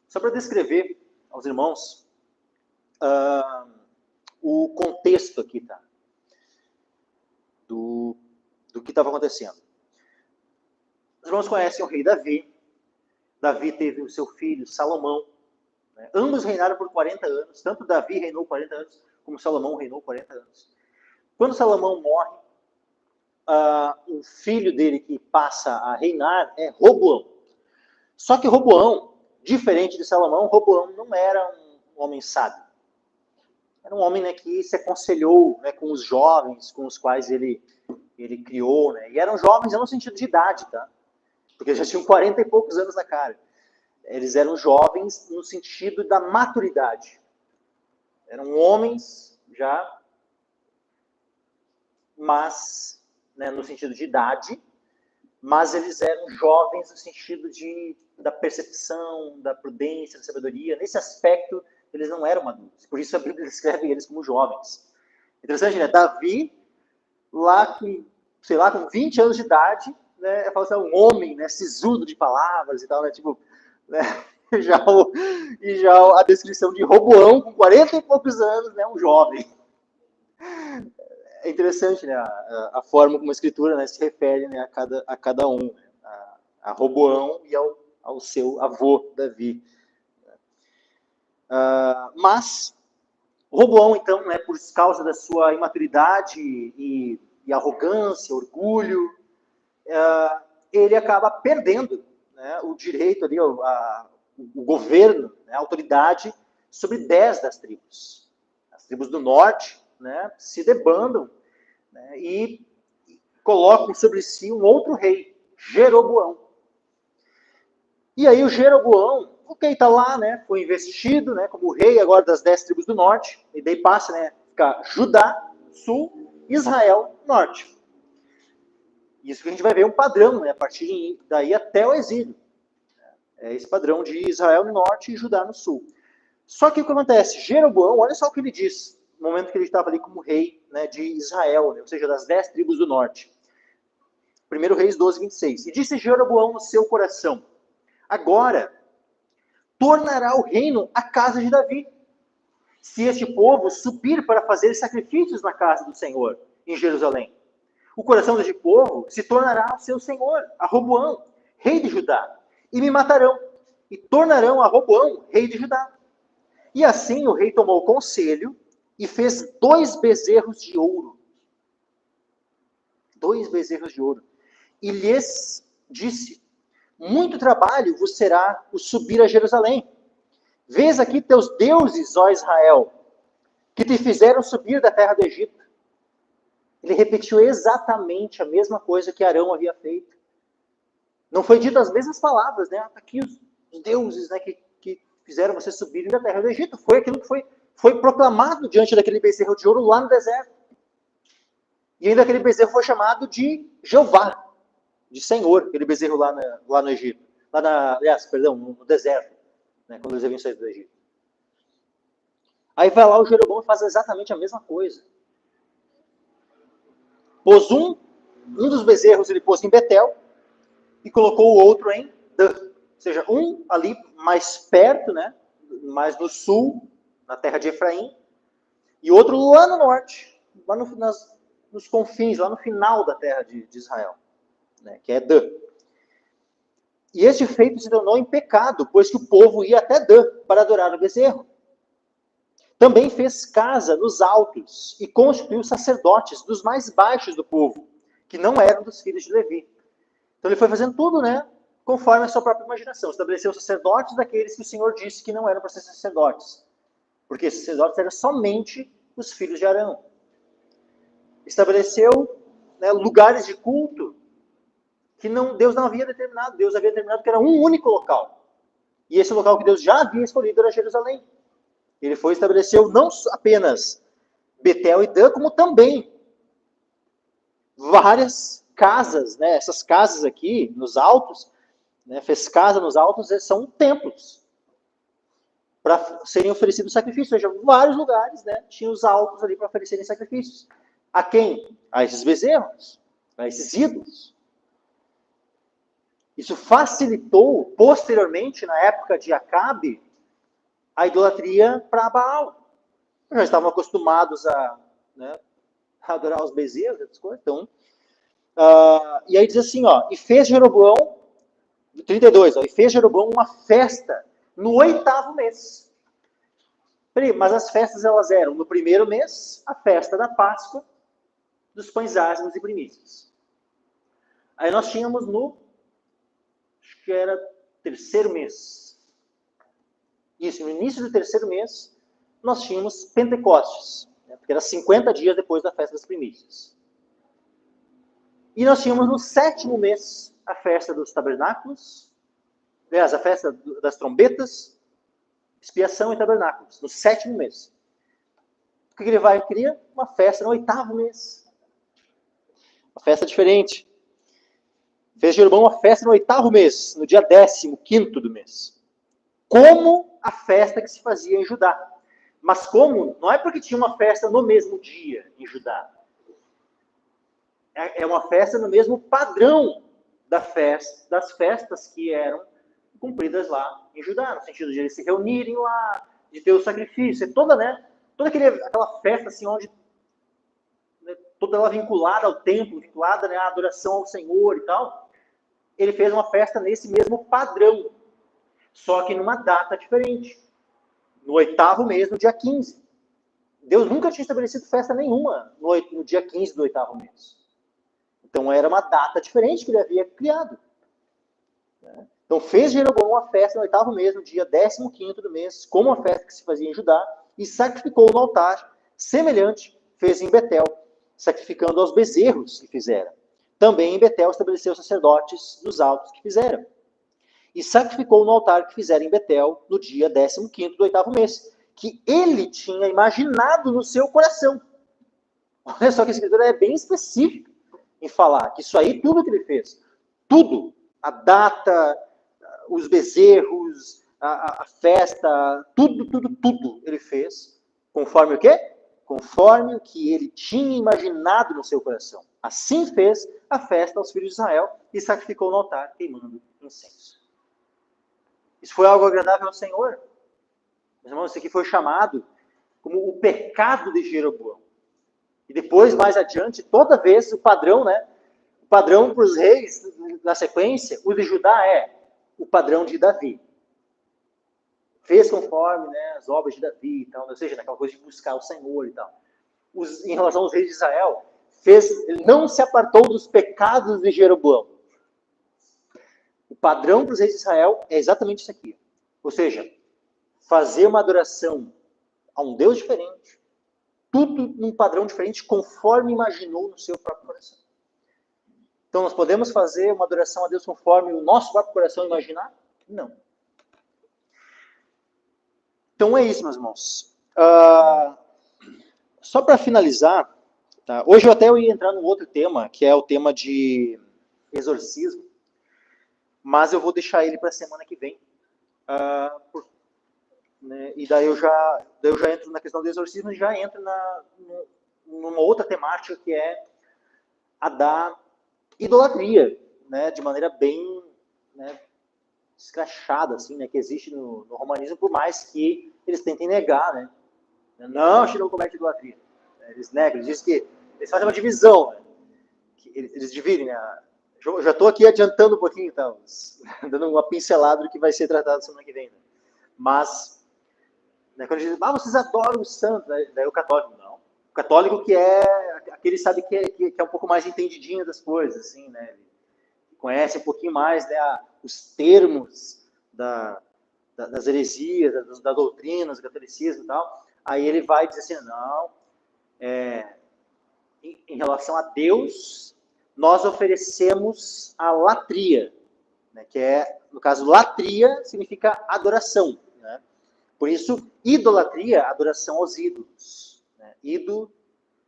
A: Só para descrever aos irmãos o contexto aqui, tá? Do que estava acontecendo. Os irmãos conhecem o rei Davi. Davi teve o seu filho Salomão. Né? Ambos reinaram por 40 anos. Tanto Davi reinou 40 anos, como Salomão reinou 40 anos. Quando Salomão morre, o filho dele que passa a reinar é Roboão. Só que Roboão, diferente de Salomão, Roboão não era um homem sábio. Era um homem, né, que se aconselhou, né, com os jovens com os quais ele criou. Né, e eram jovens não no sentido de idade, tá? Porque já tinham 40 e poucos anos na cara. Eles eram jovens no sentido da maturidade. Eram homens já, mas, né, no sentido de idade, mas eles eram jovens no sentido da percepção, da prudência, da sabedoria. Nesse aspecto, eles não eram maduros. Por isso a Bíblia descreve eles como jovens. Interessante, né? Davi, lá com, sei lá, com 20 anos de idade, né, fala assim, um homem, né, sisudo de palavras e tal, né, tipo, né, já a descrição de Roboão, com 40 e poucos anos, né, um jovem. É interessante, né, a forma como a Escritura, né, se refere, né, a cada um, né, a Roboão e ao seu avô, Davi. Mas Roboão, então, né, por causa da sua imaturidade e arrogância, orgulho, ele acaba perdendo, né, o direito ali, o governo, né, a autoridade sobre 10 das tribos. As tribos do norte, né, se debandam, né, e colocam sobre si um outro rei, Jeroboão. E aí o Jeroboão, está lá, né, foi investido, né, como rei agora das 10 tribos do norte, e daí passa, né, ficar Judá, sul, Israel, norte. Isso que a gente vai ver um padrão, né, a partir daí até o exílio. É esse padrão de Israel no norte e Judá no sul. Só que o que acontece? Jeroboão, olha só o que ele diz, no momento que ele estava ali como rei, né, de Israel, né, ou seja, das 10 tribos do norte. 1 Reis 12, 26. E disse Jeroboão no seu coração: agora tornará o reino à casa de Davi, se este povo subir para fazer sacrifícios na casa do Senhor, em Jerusalém. O coração deste povo se tornará ao seu senhor, a Roboão, rei de Judá, e me matarão, e tornarão a Roboão, rei de Judá. E assim o rei tomou conselho e fez 2 bezerros de ouro. 2 bezerros de ouro. E lhes disse: muito trabalho vos será o subir a Jerusalém. Vês aqui teus deuses, ó Israel, que te fizeram subir da terra do Egito. Ele repetiu exatamente a mesma coisa que Arão havia feito. Não foi dito as mesmas palavras, né? Aqui os deuses, né, que fizeram você subir da terra do Egito. Foi aquilo que foi proclamado diante daquele bezerro de ouro lá no deserto. E ainda aquele bezerro foi chamado de Jeová, de Senhor, aquele bezerro lá no Egito. No deserto, né, quando eles haviam saído do Egito. Aí vai lá o Jeroboão e faz exatamente a mesma coisa. Pôs um dos bezerros ele pôs em Betel e colocou o outro em Dan. Ou seja, um ali mais perto, né, mais no sul, na terra de Efraim, e outro lá no norte, lá nos confins, lá no final da terra de Israel, né, que é Dan. E este feito se tornou em pecado, pois que o povo ia até Dan para adorar o bezerro. Também fez casa nos altos e constituiu sacerdotes dos mais baixos do povo, que não eram dos filhos de Levi. Então ele foi fazendo tudo, né, conforme a sua própria imaginação. Estabeleceu sacerdotes daqueles que o Senhor disse que não eram para ser sacerdotes, porque esses sacerdotes eram somente os filhos de Arão. Estabeleceu, né, lugares de culto que Deus não havia determinado. Deus havia determinado que era um único local. E esse local que Deus já havia escolhido era Jerusalém. Ele estabeleceu não apenas Betel e Dan, como também várias casas, né? Essas casas aqui, nos altos, né? Fez casa nos altos, são templos para serem oferecidos sacrifícios. Ou seja, vários lugares, né, tinham os altos ali para oferecerem sacrifícios. A quem? A esses bezerros, a esses ídolos. Isso facilitou, posteriormente, na época de Acabe, a idolatria para Baal. Já estavam acostumados a adorar os bezerros, essas coisas. Então, e aí diz assim, ó, e fez Jeroboão, 32, ó, e fez Jeroboão uma festa no 8º mês. Mas as festas elas eram no 1º mês, a festa da Páscoa, dos pães ázimos e primícias. Aí nós tínhamos acho que era 3º mês. Isso, no início do 3º mês, nós tínhamos Pentecostes, né, porque era 50 dias depois da festa das primícias. E nós tínhamos no 7º mês a festa dos tabernáculos, aliás, a festa das trombetas, expiação e tabernáculos, no 7º mês. O que ele queria? Uma festa no 8º mês. Uma festa diferente. Fez Jeroboão uma festa no 8º mês, no dia 15º do mês. Como a festa que se fazia em Judá. Mas como? Não é porque tinha uma festa no mesmo dia em Judá. É uma festa no mesmo padrão das festas que eram cumpridas lá em Judá, no sentido de eles se reunirem lá, de ter o sacrifício, toda aquela festa assim, onde, né, toda ela vinculada ao templo, vinculada, né, à adoração ao Senhor e tal. Ele fez uma festa nesse mesmo padrão, só que numa data diferente, no 8º mês, no dia 15. Deus nunca tinha estabelecido festa nenhuma no dia 15 do 8º mês. Então era uma data diferente que ele havia criado. Então fez Jeroboão uma festa no 8º mês, no dia 15º do mês, como a festa que se fazia em Judá, e sacrificou no altar, semelhante fez em Betel, sacrificando aos bezerros que fizera. Também em Betel estabeleceu sacerdotes dos altos que fizeram. E sacrificou no altar que fizera em Betel, no dia 15º do 8º mês, que ele tinha imaginado no seu coração. Olha só que a escritura é bem específica. em falar que isso aí, tudo que ele fez, tudo, a data, os bezerros, a festa, tudo ele fez, conforme o quê? Conforme o que ele tinha imaginado no seu coração. Assim fez a festa aos filhos de Israel e sacrificou no altar, queimando incenso. Isso foi algo agradável ao Senhor. Meus irmãos, isso aqui foi chamado como o pecado de Jeroboão. E depois, mais adiante, toda vez o padrão, né? O padrão para os reis, na sequência, o de Judá é o padrão de Davi. Fez conforme, né, as obras de Davi e tal, ou seja, naquela coisa de buscar o Senhor e tal. Em relação aos reis de Israel, ele não se apartou dos pecados de Jeroboão. O padrão para os reis de Israel é exatamente isso aqui. Ou seja, fazer uma adoração a um Deus diferente, tudo num padrão diferente, conforme imaginou no seu próprio coração. Então, nós podemos fazer uma adoração a Deus conforme o nosso próprio coração imaginar? Não. Então, é isso, meus irmãos. Só para finalizar, tá? Hoje eu até ia entrar num outro tema, que é o tema de exorcismo, mas eu vou deixar ele para a semana que vem. Né? E daí eu já entro na questão do exorcismo e já entro numa outra temática, que é a da idolatria, né? De maneira bem, né, escrachada, assim, né? Que existe no romanismo, por mais que eles tentem negar, né? Não, Chico não comete idolatria. Eles negam, eles dizem que eles fazem uma divisão, né? Que eles dividem, né? Eu já estou aqui adiantando um pouquinho, então, dando uma pincelada do que vai ser tratado semana que vem. Né? Mas, né, quando dizem, vocês adoram o santo, daí o católico, não. O católico que é aquele, sabe, que é um pouco mais entendidinho das coisas, assim, né? Ele conhece um pouquinho mais, né, os termos das heresias, da doutrina, do catolicismo e tal. Aí ele vai dizer assim, não, em relação a Deus, nós oferecemos a latria, né, que é, no caso, latria significa adoração, né? Por isso, idolatria, adoração aos ídolos, né?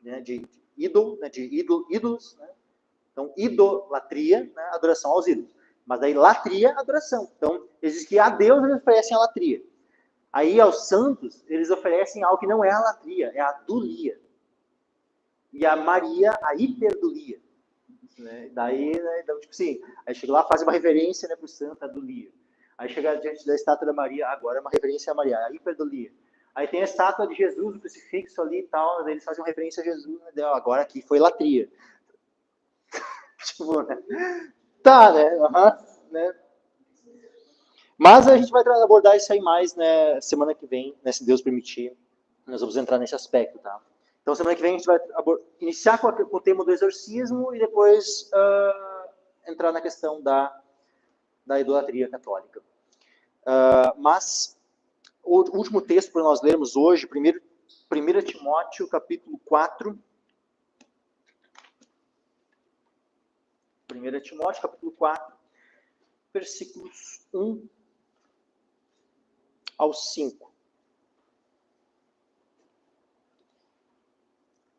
A: Né, de ídolos, né? Então, idolatria, né, adoração aos ídolos. Mas daí, latria, adoração. Então, eles que a Deus eles oferecem a latria. Aí, aos santos, eles oferecem algo que não é a latria, é a dulia. E a Maria, a hiperdulia. Né? Daí, né, então, tipo assim, aí chega lá, faz uma reverência, né, para o santo, a dulia. Aí chega diante da estátua da Maria, agora é uma reverência a Maria, a hiperdulia. Aí tem a estátua de Jesus, o crucifixo ali e tal, daí eles fazem uma reverência a Jesus, né? Agora aqui foi latria. Tipo, né? Tá, né? Né? Mas a gente vai abordar isso aí mais, né, semana que vem, né, se Deus permitir. Nós vamos entrar nesse aspecto, tá? Então, semana que vem a gente vai iniciar com o tema do exorcismo e depois entrar na questão da idolatria católica. Mas o último texto para nós lermos hoje, 1 Timóteo, capítulo 4. 1 Timóteo, capítulo 4, versículos 1 ao 5.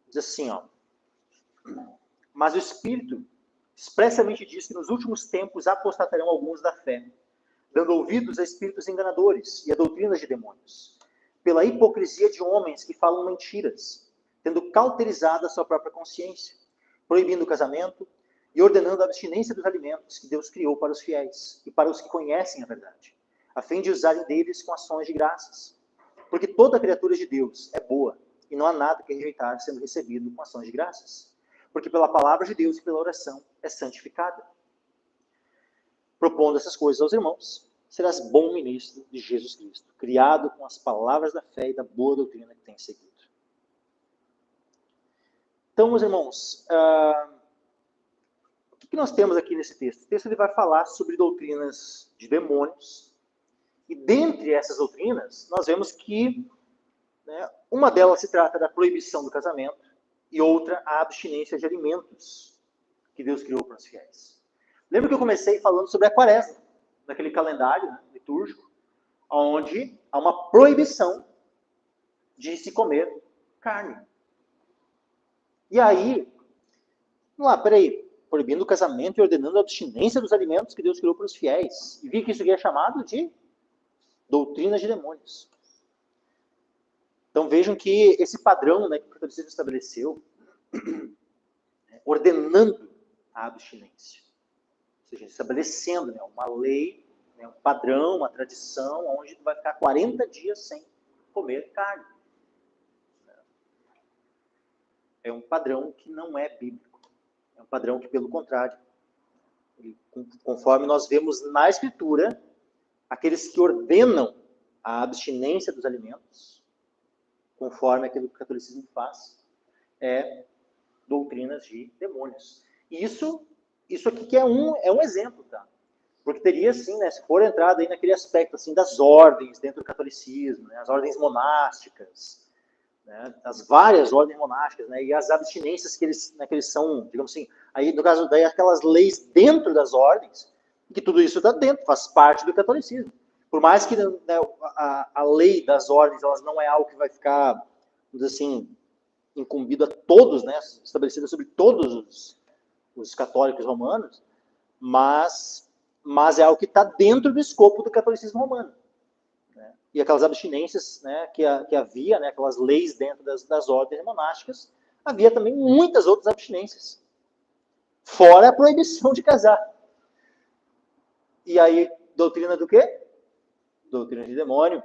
A: Diz assim, ó. Mas o Espírito expressamente diz que nos últimos tempos apostatarão alguns da fé, dando ouvidos a espíritos enganadores e a doutrinas de demônios, pela hipocrisia de homens que falam mentiras, tendo cauterizado a sua própria consciência, proibindo o casamento e ordenando a abstinência dos alimentos que Deus criou para os fiéis e para os que conhecem a verdade, a fim de usarem deles com ações de graças. Porque toda criatura de Deus é boa, e não há nada que rejeitar sendo recebido com ações de graças. Porque pela palavra de Deus e pela oração é santificada. Propondo essas coisas aos irmãos, serás bom ministro de Jesus Cristo, criado com as palavras da fé e da boa doutrina que tem seguido. Então, meus irmãos, o que nós temos aqui nesse texto? O texto ele vai falar sobre doutrinas de demônios, e dentre essas doutrinas, nós vemos que, né, uma delas se trata da proibição do casamento e outra a abstinência de alimentos que Deus criou para os fiéis. Lembra que eu comecei falando sobre a quaresma, naquele calendário, né, litúrgico, onde há uma proibição de se comer carne. E aí, vamos lá, peraí, proibindo o casamento e ordenando a abstinência dos alimentos que Deus criou para os fiéis. E vi que isso aqui é chamado de doutrinas de demônios. Então vejam que esse padrão, né, que o catolicismo estabeleceu, ordenando a abstinência, ou seja, estabelecendo, né, uma lei, né, um padrão, uma tradição, onde tu vai ficar 40 dias sem comer carne. É um padrão que não é bíblico. É um padrão que, pelo contrário, conforme nós vemos na Escritura, aqueles que ordenam a abstinência dos alimentos, conforme aquilo que o catolicismo faz, é doutrinas de demônios. E isso aqui que é um exemplo, tá? Porque teria, assim, né, se for entrado aí naquele aspecto assim, das ordens dentro do catolicismo, né, as ordens monásticas, né, as várias ordens monásticas, né, e as abstinências que eles são, digamos assim, aí no caso daí aquelas leis dentro das ordens, que tudo isso está dentro, faz parte do catolicismo. Por mais que, né, a lei das ordens, elas não é algo que vai ficar, vamos dizer assim, incumbido a todos, né, estabelecido sobre todos os católicos romanos, mas é algo que está dentro do escopo do catolicismo romano. E aquelas abstinências, né, que havia, né, aquelas leis dentro das ordens monásticas, havia também muitas outras abstinências. Fora a proibição de casar. E aí, doutrina do quê? Doutrina de demônio.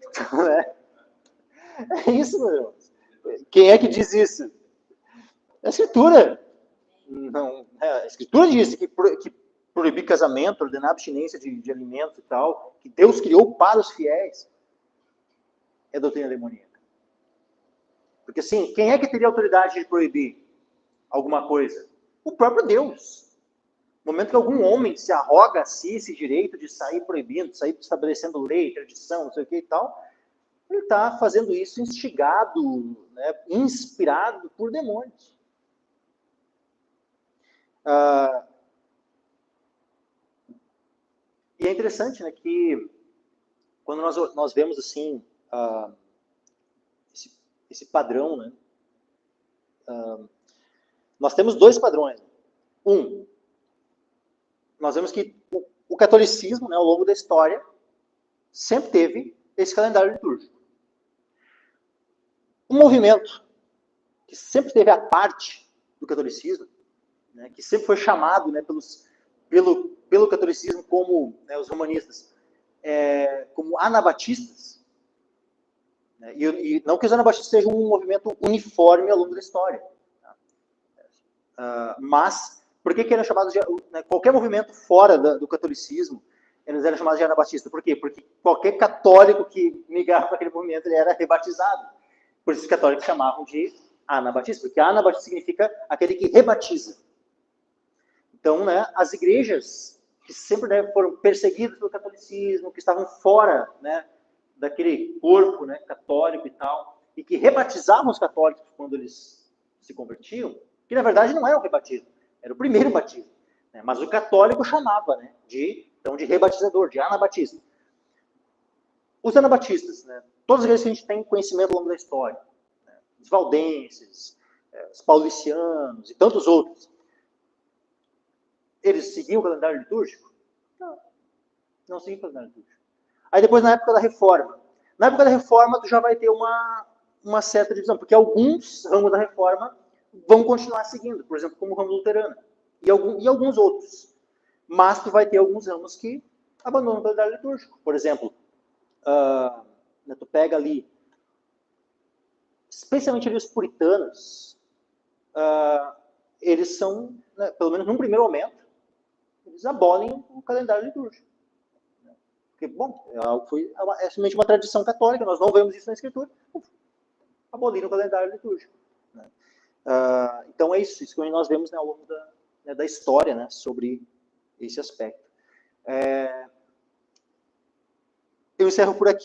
A: Então, é isso, meu Deus. Quem é que diz isso? A Escritura. Não, a Escritura diz que proibir casamento, ordenar abstinência de alimentos e tal, que Deus criou para os fiéis, é doutrina demoníaca. Porque, assim, quem é que teria autoridade de proibir alguma coisa? O próprio Deus. No momento que algum homem se arroga a si esse direito de sair proibindo, de sair estabelecendo lei, tradição, não sei o que e tal, ele está fazendo isso instigado, né, inspirado por demônios. E é interessante, né, que quando nós vemos assim esse padrão, né, nós temos dois padrões. Nós vemos que o catolicismo, né, ao longo da história, sempre teve esse calendário litúrgico. Um movimento que sempre teve a parte do catolicismo, né, que sempre foi chamado, né, pelo catolicismo como, né, os romanistas, como anabatistas, né, e não que os anabatistas sejam um movimento uniforme ao longo da história, mas por que eram chamados de, né, qualquer movimento fora do catolicismo, eles eram chamados de anabatista? Por quê? Porque qualquer católico que migrava para aquele movimento, ele era rebatizado. Por isso os católicos chamavam de anabatista, porque anabatista significa aquele que rebatiza. Então, né, as igrejas que sempre, né, foram perseguidas pelo catolicismo, que estavam fora, né, daquele corpo, né, católico e tal, e que rebatizavam os católicos quando eles se convertiam, que na verdade não era o rebatismo, era o primeiro batismo. Né, mas o católico chamava, né, de rebatizador, de anabatista. Os anabatistas, né, todas as vezes que a gente tem conhecimento ao longo da história, né, os valdenses, os paulicianos e tantos outros, eles seguiam o calendário litúrgico? Não seguiam o calendário litúrgico. Aí depois, na época da Reforma. Na época da Reforma, tu já vai ter uma certa divisão, porque alguns ramos da Reforma vão continuar seguindo, por exemplo, como o ramo luterano, e alguns outros. Mas tu vai ter alguns ramos que abandonam o calendário litúrgico. Por exemplo, tu pega ali, especialmente ali os puritanos, eles são, né, pelo menos num primeiro momento, eles abolem o calendário litúrgico. Porque, bom, é somente uma tradição católica, nós não vemos isso na Escritura, aboliram o calendário litúrgico. Né? Então é isso que nós vemos, né, ao longo da história, né, sobre esse aspecto. Eu encerro por aqui.